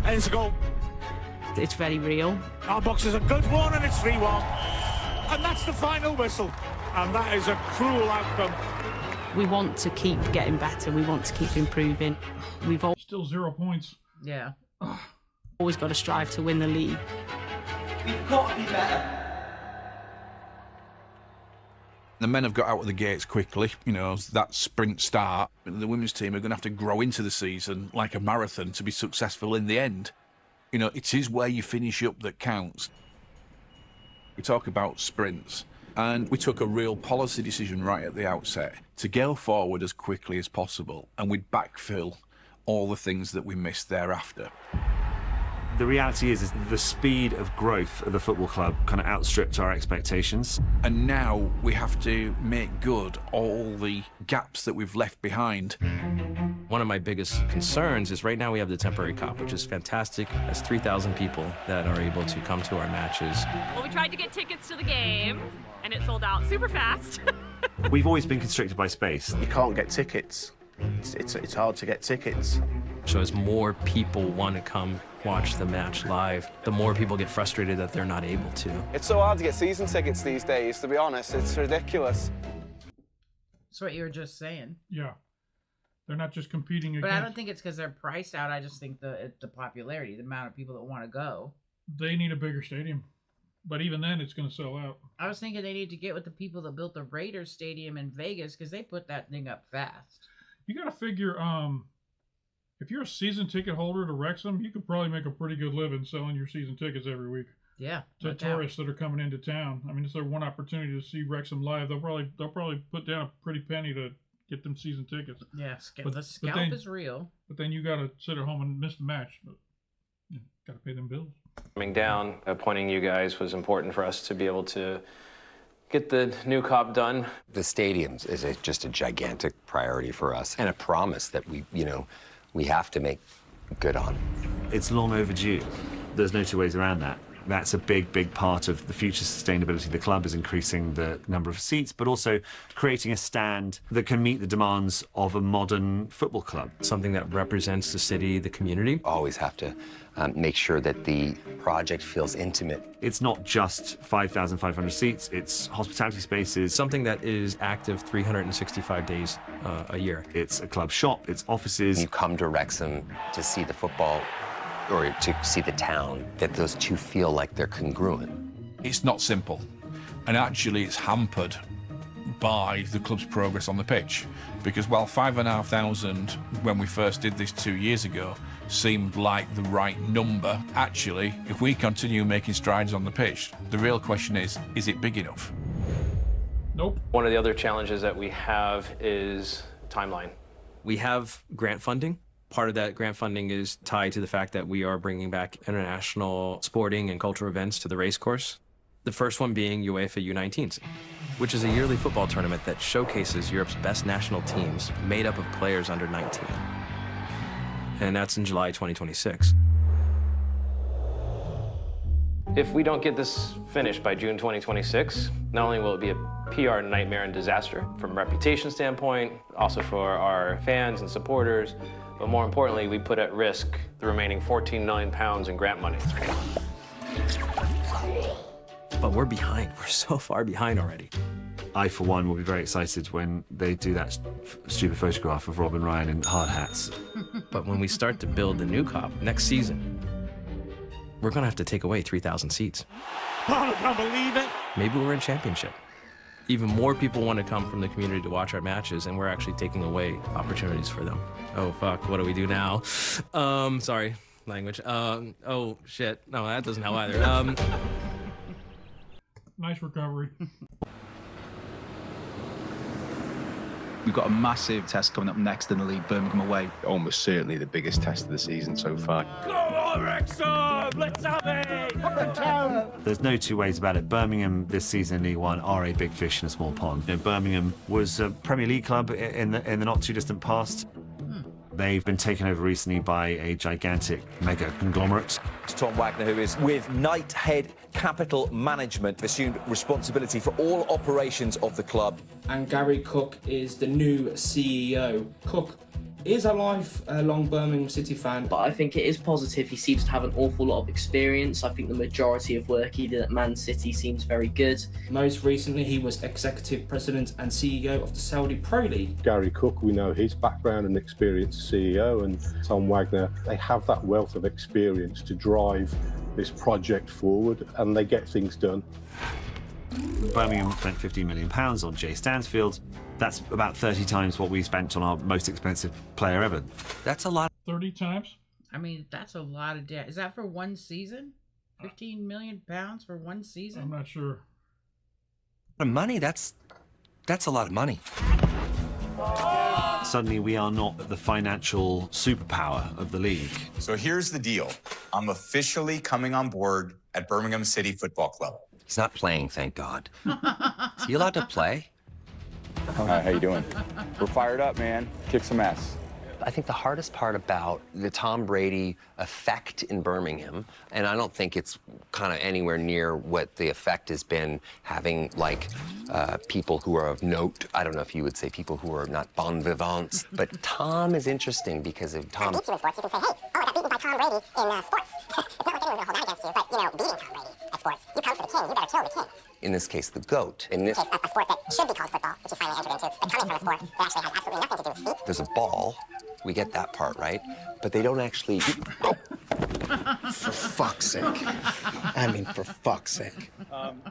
S11: And it's a goal.
S16: It's very real.
S11: Our box is a good one, and it's 3-1. And that's the final whistle. And that is a cruel outcome.
S16: We want to keep getting better. We want to keep improving. We've all
S1: still 0 points.
S9: Yeah.
S16: Always got to strive to win the league.
S18: We've got to be better.
S27: The men have got out of the gates quickly, you know, that sprint start. The women's team are going to have to grow into the season like a marathon to be successful in the end. You know, it is where you finish up that counts. We talk about sprints, and we took a real policy decision right at the outset to go forward as quickly as possible, and we'd backfill all the things that we missed thereafter.
S17: The reality is the speed of growth of the football club kind of outstripped our expectations.
S27: And now we have to make good all the gaps that we've left behind.
S3: One of my biggest concerns is right now we have the temporary cop, which is fantastic. That's 3,000 people that are able to come to our matches.
S4: Well, we tried to get tickets to the game, and it sold out super fast.
S17: We've always been constricted by space.
S5: You can't get tickets. It's hard to get tickets.
S3: So as more people want to come watch the match live, the more people get frustrated that they're not able to.
S10: It's so hard to get season tickets these days, to be honest. It's ridiculous.
S9: That's what you were just saying.
S1: Yeah. They're not just competing against...
S9: But I don't think it's because they're priced out. I just think the popularity, the amount of people that want to go.
S1: They need a bigger stadium. But even then, it's going to sell out.
S9: I was thinking they need to get with the people that built the Raiders Stadium in Vegas because they put that thing up fast.
S1: You got to figure, if you're a season ticket holder to Wrexham, you could probably make a pretty good living selling your season tickets every week.
S9: Yeah.
S1: To tourists that are coming into town. I mean, it's their one opportunity to see Wrexham live. They'll probably put down a pretty penny to get them season tickets.
S9: Yeah, the scalp is real.
S1: But then you got to sit at home and miss the match. But you got to pay them bills.
S25: Coming down, appointing you guys was important for us to be able to get the new cop done.
S13: The stadium is just a gigantic priority for us and a promise that we have to make good on.
S17: It's long overdue. There's no two ways around that. That's a big, big part of the future sustainability of the club, is increasing the number of seats, but also creating a stand that can meet the demands of a modern football club.
S3: Something that represents the city, the community.
S13: Always have to make sure that the project feels intimate.
S17: It's not just 5,500 seats, it's hospitality spaces.
S3: Something that is active 365 days a year.
S17: It's a club shop, it's offices.
S13: You come to Wrexham to see the football or to see the town, that those two feel like they're congruent.
S27: It's not simple, and actually it's hampered by the club's progress on the pitch, because while 5,500 when we first did this 2 years ago seemed like the right number, actually if we continue making strides on the pitch, the real question is it big enough?
S1: Nope.
S25: One of the other challenges that we have is timeline.
S3: We have grant funding. Part of that grant funding is tied to the fact that we are bringing back international sporting and cultural events to the race course. The first one being UEFA U19s, which is a yearly football tournament that showcases Europe's best national teams made up of players under 19. And that's in July 2026.
S25: If we don't get this finished by June 2026, not only will it be a PR nightmare and disaster from a reputation standpoint, also for our fans and supporters, but more importantly, we put at risk the remaining £14 million in grant money.
S3: But we're behind. We're so far behind already.
S17: I, for one, will be very excited when they do that stupid photograph of Rob and Ryan in hard hats.
S3: But when we start to build the new cop next season, we're going to have to take away 3,000 seats.
S11: Oh, I can't believe it.
S3: Maybe we're in championship. Even more people want to come from the community to watch our matches, and we're actually taking away opportunities for them. Oh, fuck, what do we do now? Sorry, language. Oh, shit. No, that doesn't help either.
S1: Nice recovery.
S19: We've got a massive test coming up next in the league, Birmingham away.
S15: Almost certainly the biggest test of the season so far.
S11: Go on, Wrexham! Let's have it! Up and down!
S17: There's no two ways about it. Birmingham this season in League One are a big fish in a small pond. You know, Birmingham was a Premier League club in the not too distant past. They've been taken over recently by a gigantic mega conglomerate.
S23: Tom Wagner, who is with Knighthead Capital Management, assumed responsibility for all operations of the club.
S28: And Gary Cook is the new CEO. Cook is a lifelong Birmingham City fan.
S29: But I think it is positive. He seems to have an awful lot of experience. I think the majority of work he did at Man City seems very good.
S28: Most recently, he was executive president and CEO of the Saudi Pro League.
S30: Gary Cook, we know his background and experience as CEO, and Tom Wagner, they have that wealth of experience to drive this project forward, and they get things done.
S17: Birmingham spent £15 million on Jay Stansfield. That's about 30 times what we spent on our most expensive player ever.
S13: That's a lot.
S1: 30 times?
S9: I mean, that's a lot of debt. Is that for one season? £15 million for one season?
S1: I'm not sure.
S13: Money, that's a lot of money.
S17: Suddenly we are not the financial superpower of the league.
S31: So here's the deal. I'm officially coming on board at Birmingham City Football Club.
S13: He's not playing, thank God. Is he allowed to play?
S32: Hi, how you doing? We're fired up, man. Kick some ass.
S13: I think the hardest part about the Tom Brady effect in Birmingham, and I don't think it's kind of anywhere near what the effect has been having, like, people who are of note. I don't know if you would say people who are not bon vivants, but Tom is interesting because of Tom.
S2: Beats you in sports, you can say, hey, oh, I got beaten by Tom Brady in sports. It's not like anyone's gonna hold that against you, but, you know, beating Tom Brady at sports, you come for the king, you better kill the king.
S13: In this case, the GOAT. In this
S2: case, a sport that should be called football, which you finally entered into, but coming from a sport that actually has absolutely nothing to do with feet.
S13: There's a ball. We get that part right, but they don't actually.
S6: For fuck's sake. I mean, for fuck's sake.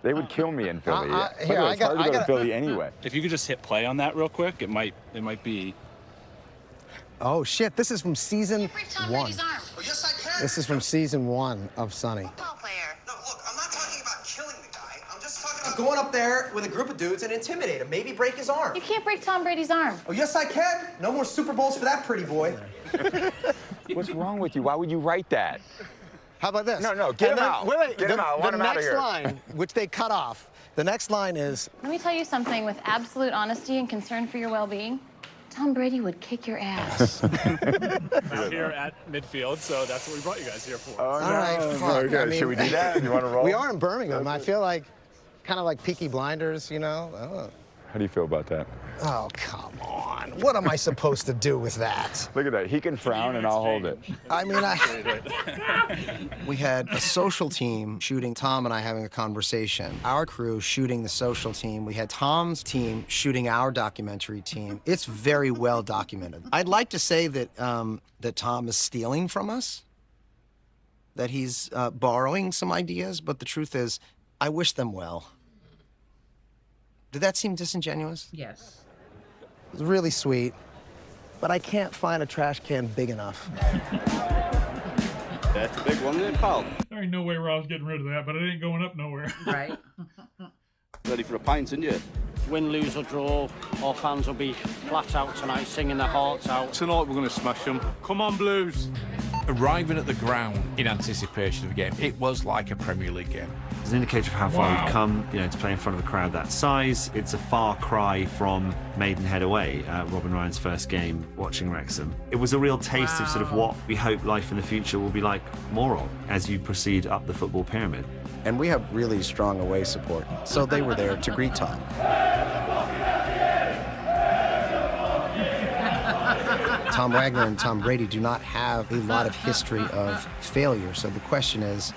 S7: They would kill me in Philly.
S6: Here,
S7: it's hard to go to Philly anyway.
S8: If you could just hit play on that real quick, it might be.
S6: Oh, shit, this is from season 1.
S2: Oh, yes, I can.
S6: This is from season 1 of Sunny.
S2: Ball player. No, look, I'm not talking about killing the guy. I'm just talking about
S12: going up there with a group of dudes and intimidate him, maybe break his arm.
S14: You can't break Tom Brady's arm.
S12: Oh, yes, I can. No more Super Bowls for that pretty boy.
S7: What's wrong with you? Why would you write that?
S6: How about this?
S7: No, get him out.
S6: Wait,
S7: Get him out. I want him out of here.
S6: The next line, which they cut off, the next line is...
S14: Let me tell you something with absolute honesty and concern for your well-being. Tom Brady would kick your ass.
S8: We're here at midfield, so that's what we brought you guys here for.
S6: All right, fuck.
S7: Okay,
S6: I mean,
S7: should we do that? You want to roll?
S6: We are in Birmingham. I feel like, kind of like Peaky Blinders, you know? Oh.
S7: How do you feel about that?
S6: Oh, come on. What am I supposed to do with that?
S7: Look at that. He can frown and I'll hold it.
S6: I mean, we had a social team shooting Tom and I having a conversation. Our crew shooting the social team. We had Tom's team shooting our documentary team. It's very well documented. I'd like to say that, that Tom is stealing from us, that he's borrowing some ideas, but the truth is, I wish them well. Did that seem disingenuous?
S9: Yes.
S6: It was really sweet, but I can't find a trash can big enough.
S7: That's a big one, isn't it, pal?
S1: There ain't no way where I was getting rid of that, but it ain't going up nowhere.
S9: Right.
S7: Ready for a pint, aren't you?
S20: Win, lose or draw, our fans will be flat out tonight, singing their hearts out.
S8: Tonight we're going to smash them. Come on, Blues.
S27: Arriving at the ground in anticipation of the game, it was like a Premier League game.
S17: It's an indicator of how far we've come, you know, to play in front of a crowd that size. It's a far cry from Maidenhead away, Robin Ryan's first game watching Wrexham. It was a real taste of sort of what we hope life in the future will be like more of as you proceed up the football pyramid.
S6: And we have really strong away support, so they were there to greet Tom. Tom Wagner and Tom Brady do not have a lot of history of failure, so the question is,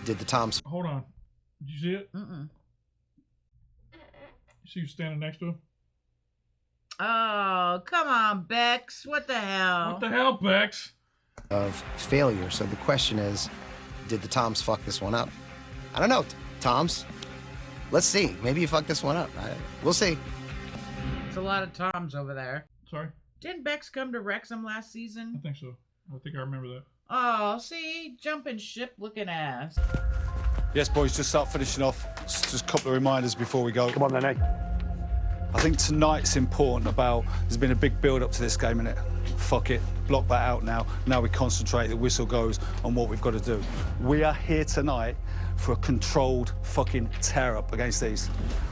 S6: did the Toms...
S1: Hold on. Did you see it?
S9: Mm-mm.
S1: You see you standing next to him?
S9: Oh, come on, Bex. What the hell?
S1: What the hell, Bex?
S6: Of failure, so the question is, did the Toms fuck this one up? I don't know, Toms. Let's see. Maybe you fucked this one up. We'll see.
S9: There's a lot of Toms over there.
S1: Sorry?
S9: Didn't Bex come to Wrexham last season?
S1: I think so. I think I remember that.
S9: Oh, see? Jumping ship looking ass.
S21: Yes, boys, just start finishing off. Just a couple of reminders before we go.
S7: Come on, then, eh?
S21: I think tonight's important about... There's been a big build-up to this game, innit? Fuck it. Block that out now. Now we concentrate. The whistle goes on what we've got to do. We are here tonight for a controlled fucking tear-up against these.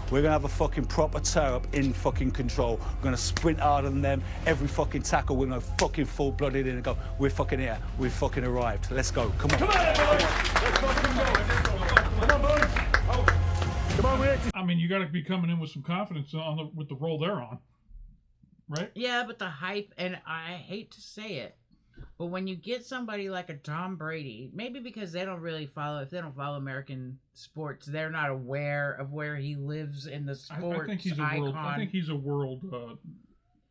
S21: We're going to have a fucking proper tear-up in fucking control. We're going to sprint harder than them. Every fucking tackle, we're going to fucking full-blooded in and go, we're fucking here. We've fucking arrived. Let's go. Come on. Come on, everyone. Let's fucking go. Come on, boys. Come on, we're...
S1: I mean, you got to be coming in with some confidence on with the role they're on, right?
S9: Yeah, but the hype, and I hate to say it, but when you get somebody like a Tom Brady, maybe because they don't really follow, if they don't follow American sports, they're not aware of where he lives in the sports
S1: I think he's a
S9: icon.
S1: world. I think he's a world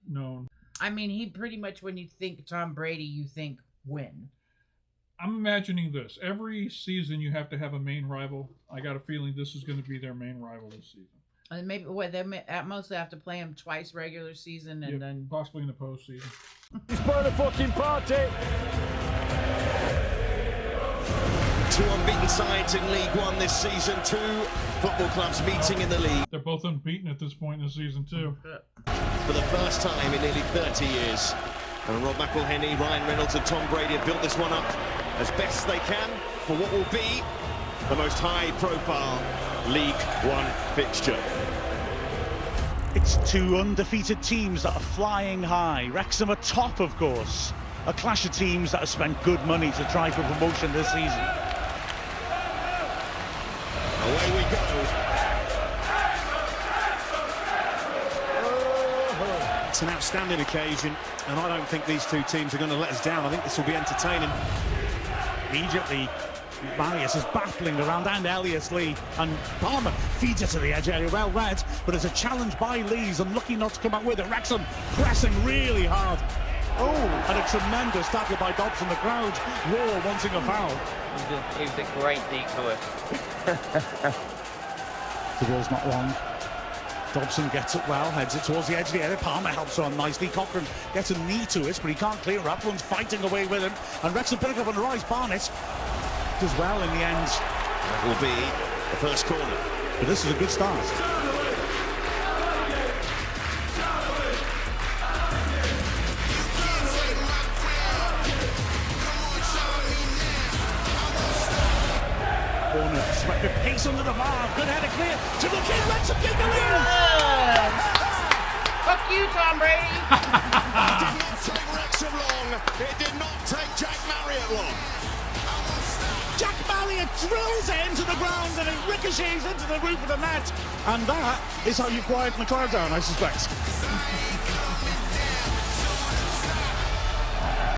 S1: known.
S9: I mean, he pretty much, when you think Tom Brady, you think win.
S1: I'm imagining this. Every season you have to have a main rival. I got a feeling this is going to be their main rival this season.
S9: And maybe they at most have to play him twice regular season and then
S1: possibly in the postseason.
S7: Spoil the fucking party.
S23: 2 unbeaten sides in League One this season. 2 football clubs meeting in the league.
S1: They're both unbeaten at this point in the season too.
S23: For the first time in nearly 30 years. And Rob McElhenney, Ryan Reynolds and Tom Brady have built this one up as best they can for what will be the most high-profile League One fixture.
S11: It's two undefeated teams that are flying high. Wrexham are top, of course. A clash of teams that have spent good money to try for promotion this season.
S23: Away we go. It's an outstanding occasion, and I don't think these two teams are going to let us down. I think this will be entertaining.
S11: Immediately, Marius is battling around, and Elias Lee, and Palmer feeds it to the edge area, well read, but it's a challenge by Lees, unlucky not to come out with it. Wrexham pressing really hard. Oh, and a tremendous tackle by Dobson. The crowd roar wanting a foul.
S3: It was a great detour.
S11: The ball's not long. Dobson gets it well, heads it towards the edge of the area. Palmer helps on nicely. Cochrane gets a knee to it, but he can't clear up. Everyone's fighting away with him. And Wrexham pick up on the rise. Barnett does well in the end.
S23: That will be the first corner.
S11: But this is a good start. Corner, swept the pace under the bar. Good header clear to the kid. Wrexham get the lead.
S9: Fuck you, Tom Brady.
S23: It did not take Wrexham long. It did not take Jack Marriott long.
S11: Jack Marriott drills it into the ground and it ricochets into the roof of the net. And that is how you quieten the crowd down, I suspect.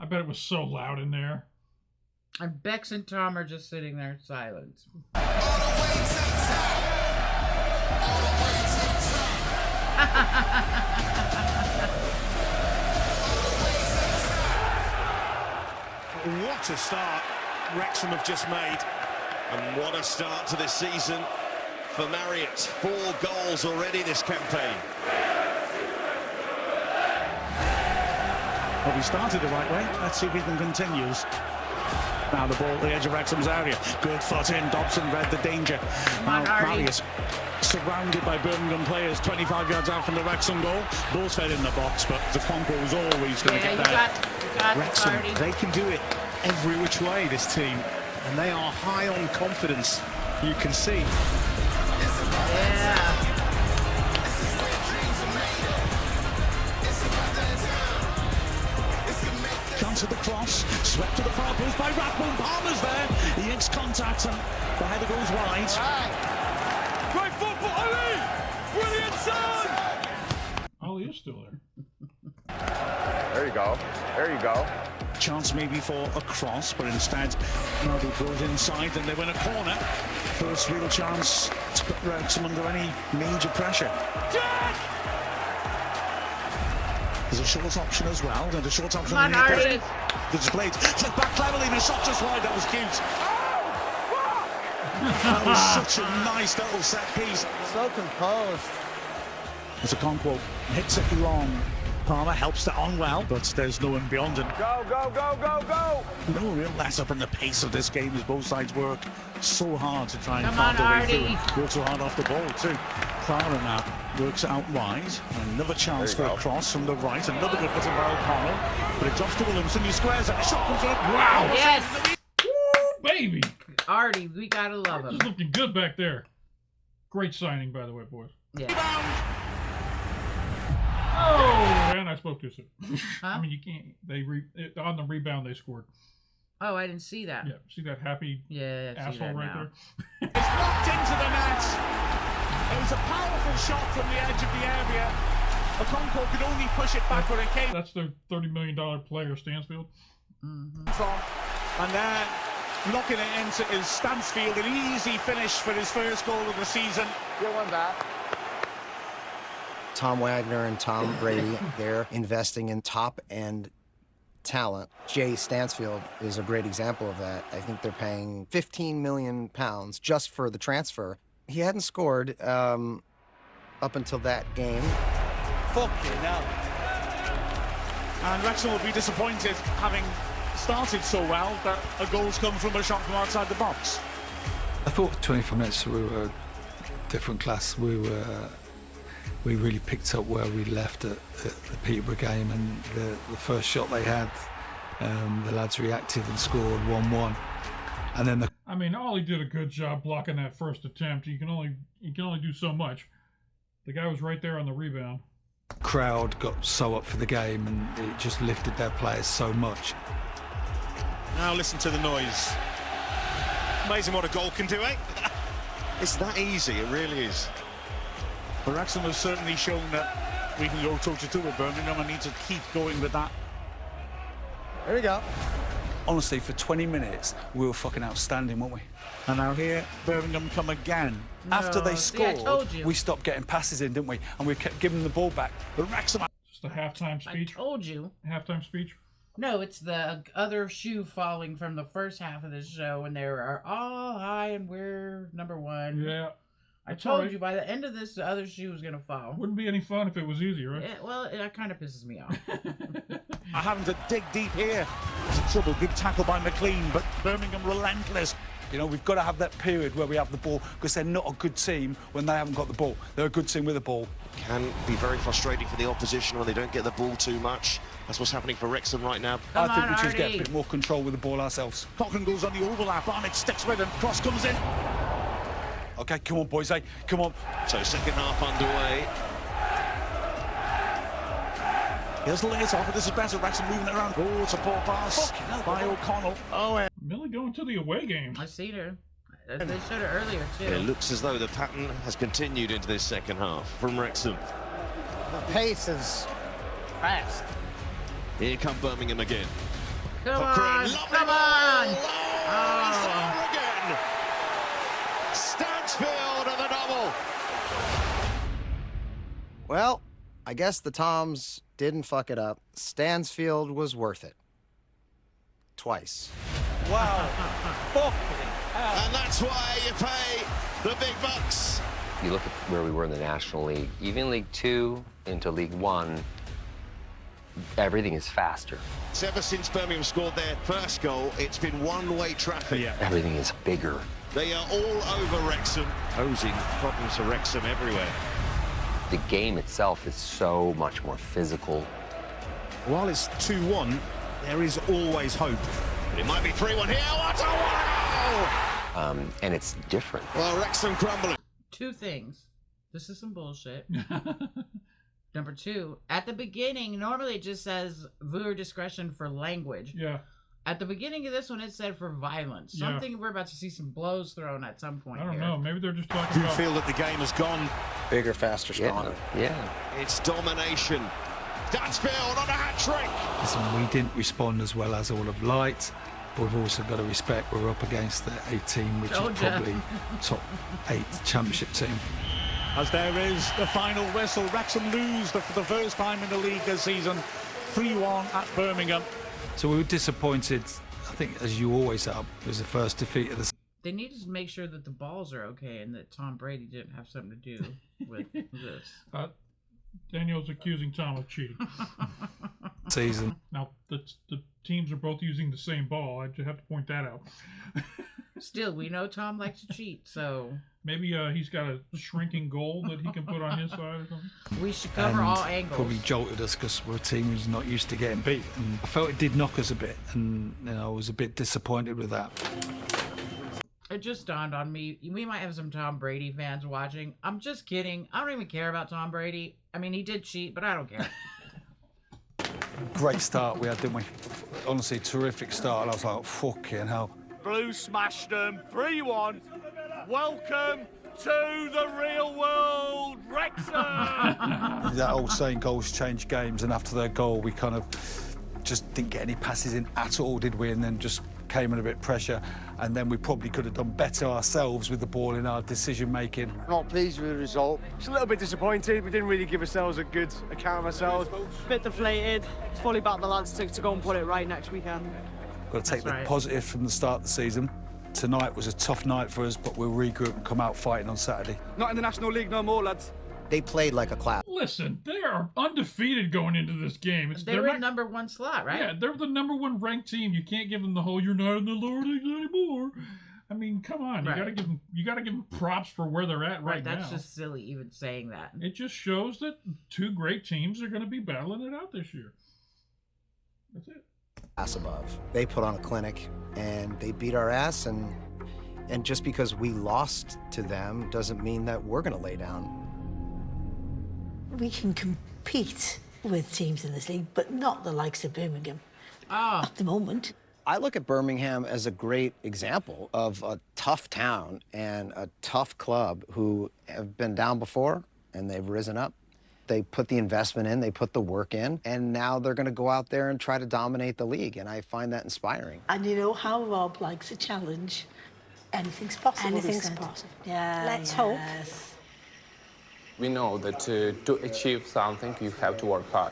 S1: I bet it was so loud in there.
S9: And Bex and Tom are just sitting there silent.
S23: What a start Wrexham have just made. And what a start to this season for Marriott. 4 goals already this campaign.
S11: Well, we started the right way. Let's see if he can continue. Now the ball at the edge of Wrexham's area. Good foot in. Dobson read the danger. Now Marius surrounded by Birmingham players, 25 yards out from the Wrexham goal. Ball's fed in the box, but the Conqueror was always going to get there.
S23: Wrexham, they can do it every which way, this team. And they are high on confidence, you can see.
S9: Yeah.
S11: Chance of the cross, swept to the far post by Rathbone. Palmer's there. He makes contact and the header goes wide.
S1: Great football, Ali! Brilliant son! Ali is still there.
S7: There you go. There you go.
S11: Chance maybe for a cross, but instead now they brought inside and they win a corner. First real chance to put Wrexham under any major pressure.
S1: Jack!
S11: There's a short option as well, and a short option.
S9: Come on, Artie.
S11: The displayed. Flip back cleverly, and a shot just wide. That was cute. That was such a nice little set piece.
S6: So composed.
S11: As a Conquo hits it long. Palmer helps that on well, but there's no one beyond him.
S7: Go, go, go, go, go!
S11: No real let up in the pace of this game as both sides work so hard to try and
S9: Come on,
S11: find a way
S9: Artie.
S11: through. Work so hard off the ball too. Clara now works it out wide. Another chance for a cross from the right. Another good button by O'Connell. But it drops to Williamson. He squares it. A shot comes up. Wow!
S9: Yes!
S1: Woo, baby!
S9: Artie, we gotta love him.
S1: Just looking good back there. Great signing, by the way, boys.
S9: Yeah.
S1: Oh, and I spoke too soon.
S9: Huh?
S1: I mean, you can't. On the rebound they scored.
S9: Oh, I didn't see that.
S1: Yeah, see that happy asshole right there.
S11: It's knocked into the net. It was a powerful shot from the edge of the area. Okonkwo could only push it backward and came.
S1: That's their $30 million player, Stansfield.
S11: And then knocking it into his Stansfield, an easy finish for his first goal of the season.
S7: Get one back.
S6: Tom Wagner and Tom Brady, they're investing in top-end talent. Jay Stansfield is a great example of that. I think they're paying £15 million just for the transfer. He hadn't scored up until that game.
S11: Fucking hell. And Wrexham will be disappointed, having started so well, that a goal's come from a shot from outside the box.
S4: I thought 25 minutes we were a different class. We really picked up where we left at the Peterborough game, and the first shot they had, the lads reacted and scored 1-1. And then
S1: I mean, Ollie did a good job blocking that first attempt. You can only do so much. The guy was right there on the rebound.
S4: Crowd got so up for the game, and it just lifted their players so much.
S23: Now listen to the noise. Amazing what a goal can do, eh? It's that easy, it really is.
S11: But Wrexham has certainly shown that we can go toe-to-toe with Birmingham and need to keep going with that.
S6: There we go.
S21: Honestly, for 20 minutes, we were fucking outstanding, weren't we? And now here, Birmingham come again.
S9: No,
S21: After they
S9: see, I
S21: scored,
S9: told you.
S21: we stopped getting passes in, didn't we? And we kept giving the ball back. But Wrexham...
S1: Just a halftime speech.
S9: I told you.
S1: Halftime speech.
S9: No, it's the other shoe falling from the first half of the show, and they are all high, and we're number one.
S1: Yeah.
S9: I told you by the end of this, the other shoe was gonna fall.
S1: Wouldn't be any fun if it was easy, right?
S9: Well, it kind of pisses me off.
S11: Having to dig deep here. It's a trouble. Good tackle by McLean, but Birmingham relentless.
S21: You know, we've got to have that period where we have the ball, because they're not a good team when they haven't got the ball. They're a good team with the ball.
S23: Can be very frustrating for the opposition when they don't get the ball too much. That's what's happening for Wrexham right now.
S21: I think we just get a bit more control with the ball ourselves.
S11: Cochran goes on the overlap. Arnott sticks with him. Cross comes in.
S21: Okay, come on, boys, eh? Come on.
S23: So second half underway.
S11: Here's Lace off, but this is better. Wrexham moving it around. Oh, it's a poor pass by O'Connell.
S23: Oh,
S1: Millie going to the away game.
S9: I seen her. They showed it earlier, too.
S23: It looks as though the pattern has continued into this second half from Wrexham.
S6: The pace is fast.
S23: Here come Birmingham again.
S9: Come
S23: Cochran,
S9: on! Come on!
S23: Oh, again! Stansfield and the double!
S6: Well, I guess the Toms didn't fuck it up. Stansfield was worth it. Twice.
S21: Wow. Fuck.
S23: And that's why you pay the big bucks.
S13: You look at where we were in the National League, even League 2 into League 1, everything is faster.
S23: It's ever since Birmingham scored their first goal, it's been one-way traffic.
S13: Yeah. Everything is bigger.
S23: They are all over Wrexham, posing problems for Wrexham everywhere.
S13: The game itself is so much more physical.
S23: While it's 2-1, there is always hope. But it might be 3-1 here. What a wow!
S13: And it's different.
S23: Well, Wrexham crumbling.
S9: Two things. This is some bullshit. Number two, at the beginning, normally it just says viewer discretion for language.
S1: Yeah.
S9: At the beginning of this one, it said for violence. So I'm thinking we're about to see some blows thrown at some point.
S1: I don't
S9: here.
S1: know. Maybe they're just talking
S23: Do you
S1: about...
S23: feel that the game has gone
S6: bigger, faster, stronger?
S13: Yeah.
S23: It's domination. Stansfield on a hat-trick.
S4: Listen, we didn't respond as well as I would have liked, but we've also got to respect we're up against a team which is probably top 8 championship team.
S11: As there is the final whistle, Wrexham lose for the first time in the league this season, 3-1 at Birmingham.
S4: So we were disappointed, I think, as you always are. It was the first defeat of the
S9: They needed to make sure that the balls are okay and that Tom Brady didn't have something to do with this.
S1: Daniel's accusing Tom of cheating.
S4: season.
S1: Now, the teams are both using the same ball. I just have to point that out.
S9: Still, we know Tom likes to cheat, so...
S1: Maybe he's got a shrinking goal that he can put on his side or something.
S9: We should cover all angles.
S4: Probably jolted us because we're a team who's not used to getting beat. And I felt it did knock us a bit, and I was a bit disappointed with that.
S9: It just dawned on me, we might have some Tom Brady fans watching. I'm just kidding. I don't even care about Tom Brady. I mean, he did cheat, but I don't care.
S21: Great start we had, didn't we? Honestly, terrific start. And I was like, fucking hell.
S11: Blue smashed them, 3-1. Welcome to the real world, Wrexham!
S21: That old saying, goals change games, and after their goal, we kind of just didn't get any passes in at all, did we? And then just came in a bit of pressure, and then we probably could have done better ourselves with the ball in our decision-making.
S5: Not pleased with the result. Just a little bit disappointed. We didn't really give ourselves a good account of ourselves.
S10: Bit deflated. Fully back the lads to go and put it right next weekend.
S21: Got to take the positive from the start of the season. Tonight was a tough night for us, but we'll regroup and come out fighting on Saturday.
S5: Not in the National League no more, lads.
S6: They played like a class.
S1: Listen, they are undefeated going into this game.
S9: They were in number 1 slot, right?
S1: Yeah, they're the number 1 ranked team. You can't give them the whole "you're not in the lower leagues anymore." I mean, come on, you gotta give them props for where they're at right now.
S9: That's just silly, even saying that.
S1: It just shows that 2 great teams are going to be battling it out this year. That's it.
S6: Ass above. They put on a clinic and they beat our ass, and just because we lost to them doesn't mean that we're going to lay down.
S15: We can compete with teams in this league, but not the likes of Birmingham. At the moment.
S6: I look at Birmingham as a great example of a tough town and a tough club who have been down before and they've risen up. They put the investment in, they put the work in, and now they're going to go out there and try to dominate the league, and I find that inspiring.
S15: And you know how Rob likes a challenge. Anything's possible.
S16: Anything's possible.
S15: Yeah.
S16: Let's hope.
S18: We know that to achieve something, you have to work hard.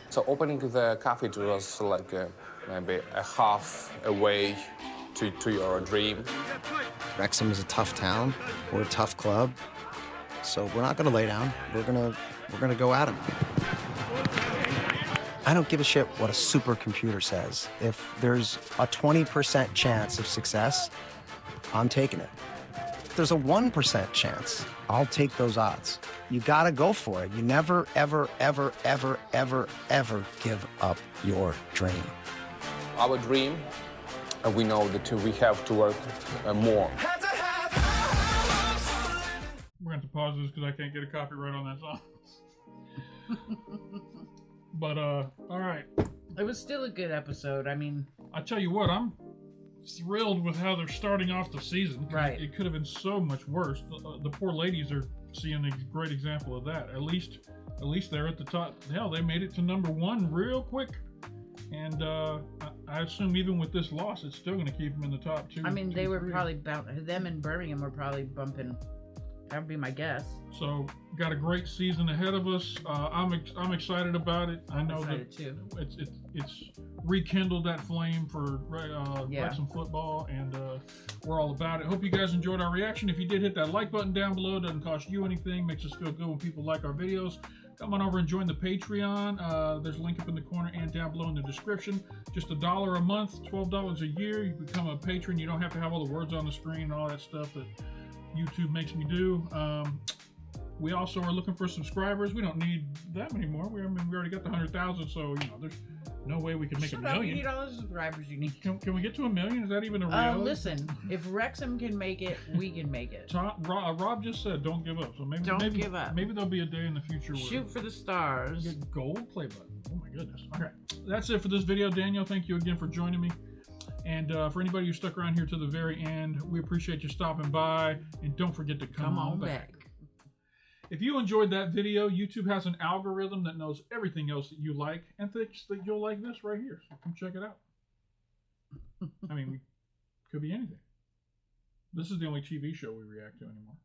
S18: So opening the cafe was like maybe a half a way to your dream.
S6: Wrexham is a tough town. We're a tough club. So we're not going to lay down. We're gonna go at them. I don't give a shit what a supercomputer says. If there's a 20% chance of success, I'm taking it. If there's a 1% chance, I'll take those odds. You gotta go for it. You never, ever, ever, ever, ever, ever give up your dream.
S18: Our dream, we know that we have to work more.
S1: We're going to pause this because I can't get a copyright on that song. But, all right.
S9: It was still a good episode. I mean...
S1: I tell you what, I'm thrilled with how they're starting off the season.
S9: Right.
S1: It could have been so much worse. The poor ladies are seeing a great example of that. At least they're at the top. Hell, they made it to #1 real quick. And I assume even with this loss, it's still going to keep them in the top 2.
S9: I mean, they were probably... them and Birmingham were probably bumping... That would be my guess.
S1: So, got a great season ahead of us. I'm excited about it. I know that
S9: too.
S1: It's rekindled that flame for Wrexham football, and we're all about it. Hope you guys enjoyed our reaction. If you did, hit that like button down below. It doesn't cost you anything. Makes us feel good when people like our videos. Come on over and join the Patreon. There's a link up in the corner and down below in the description. Just $1 a month, $12 a year. You become a patron. You don't have to have all the words on the screen and all that stuff that YouTube makes me do. We also are looking for subscribers. We don't need that many more. We already got the 100,000, so there's no way we can make a million.
S9: You need all the subscribers you need.
S1: Can we get to 1 million? Is that even a reality?
S9: Listen, if Wrexham can make it, we can make it.
S1: Rob just said, "Don't give up." So maybe
S9: give up.
S1: Maybe there'll be a day in the future where
S9: shoot for the stars.
S1: Get gold play button. Oh my goodness. Okay, that's it for this video. Daniel, thank you again for joining me. And for anybody who stuck around here to the very end, we appreciate you stopping by. And don't forget to come on back. If you enjoyed that video, YouTube has an algorithm that knows everything else that you like and thinks that you'll like this right here. So come check it out. I mean, it could be anything. This is the only TV show we react to anymore.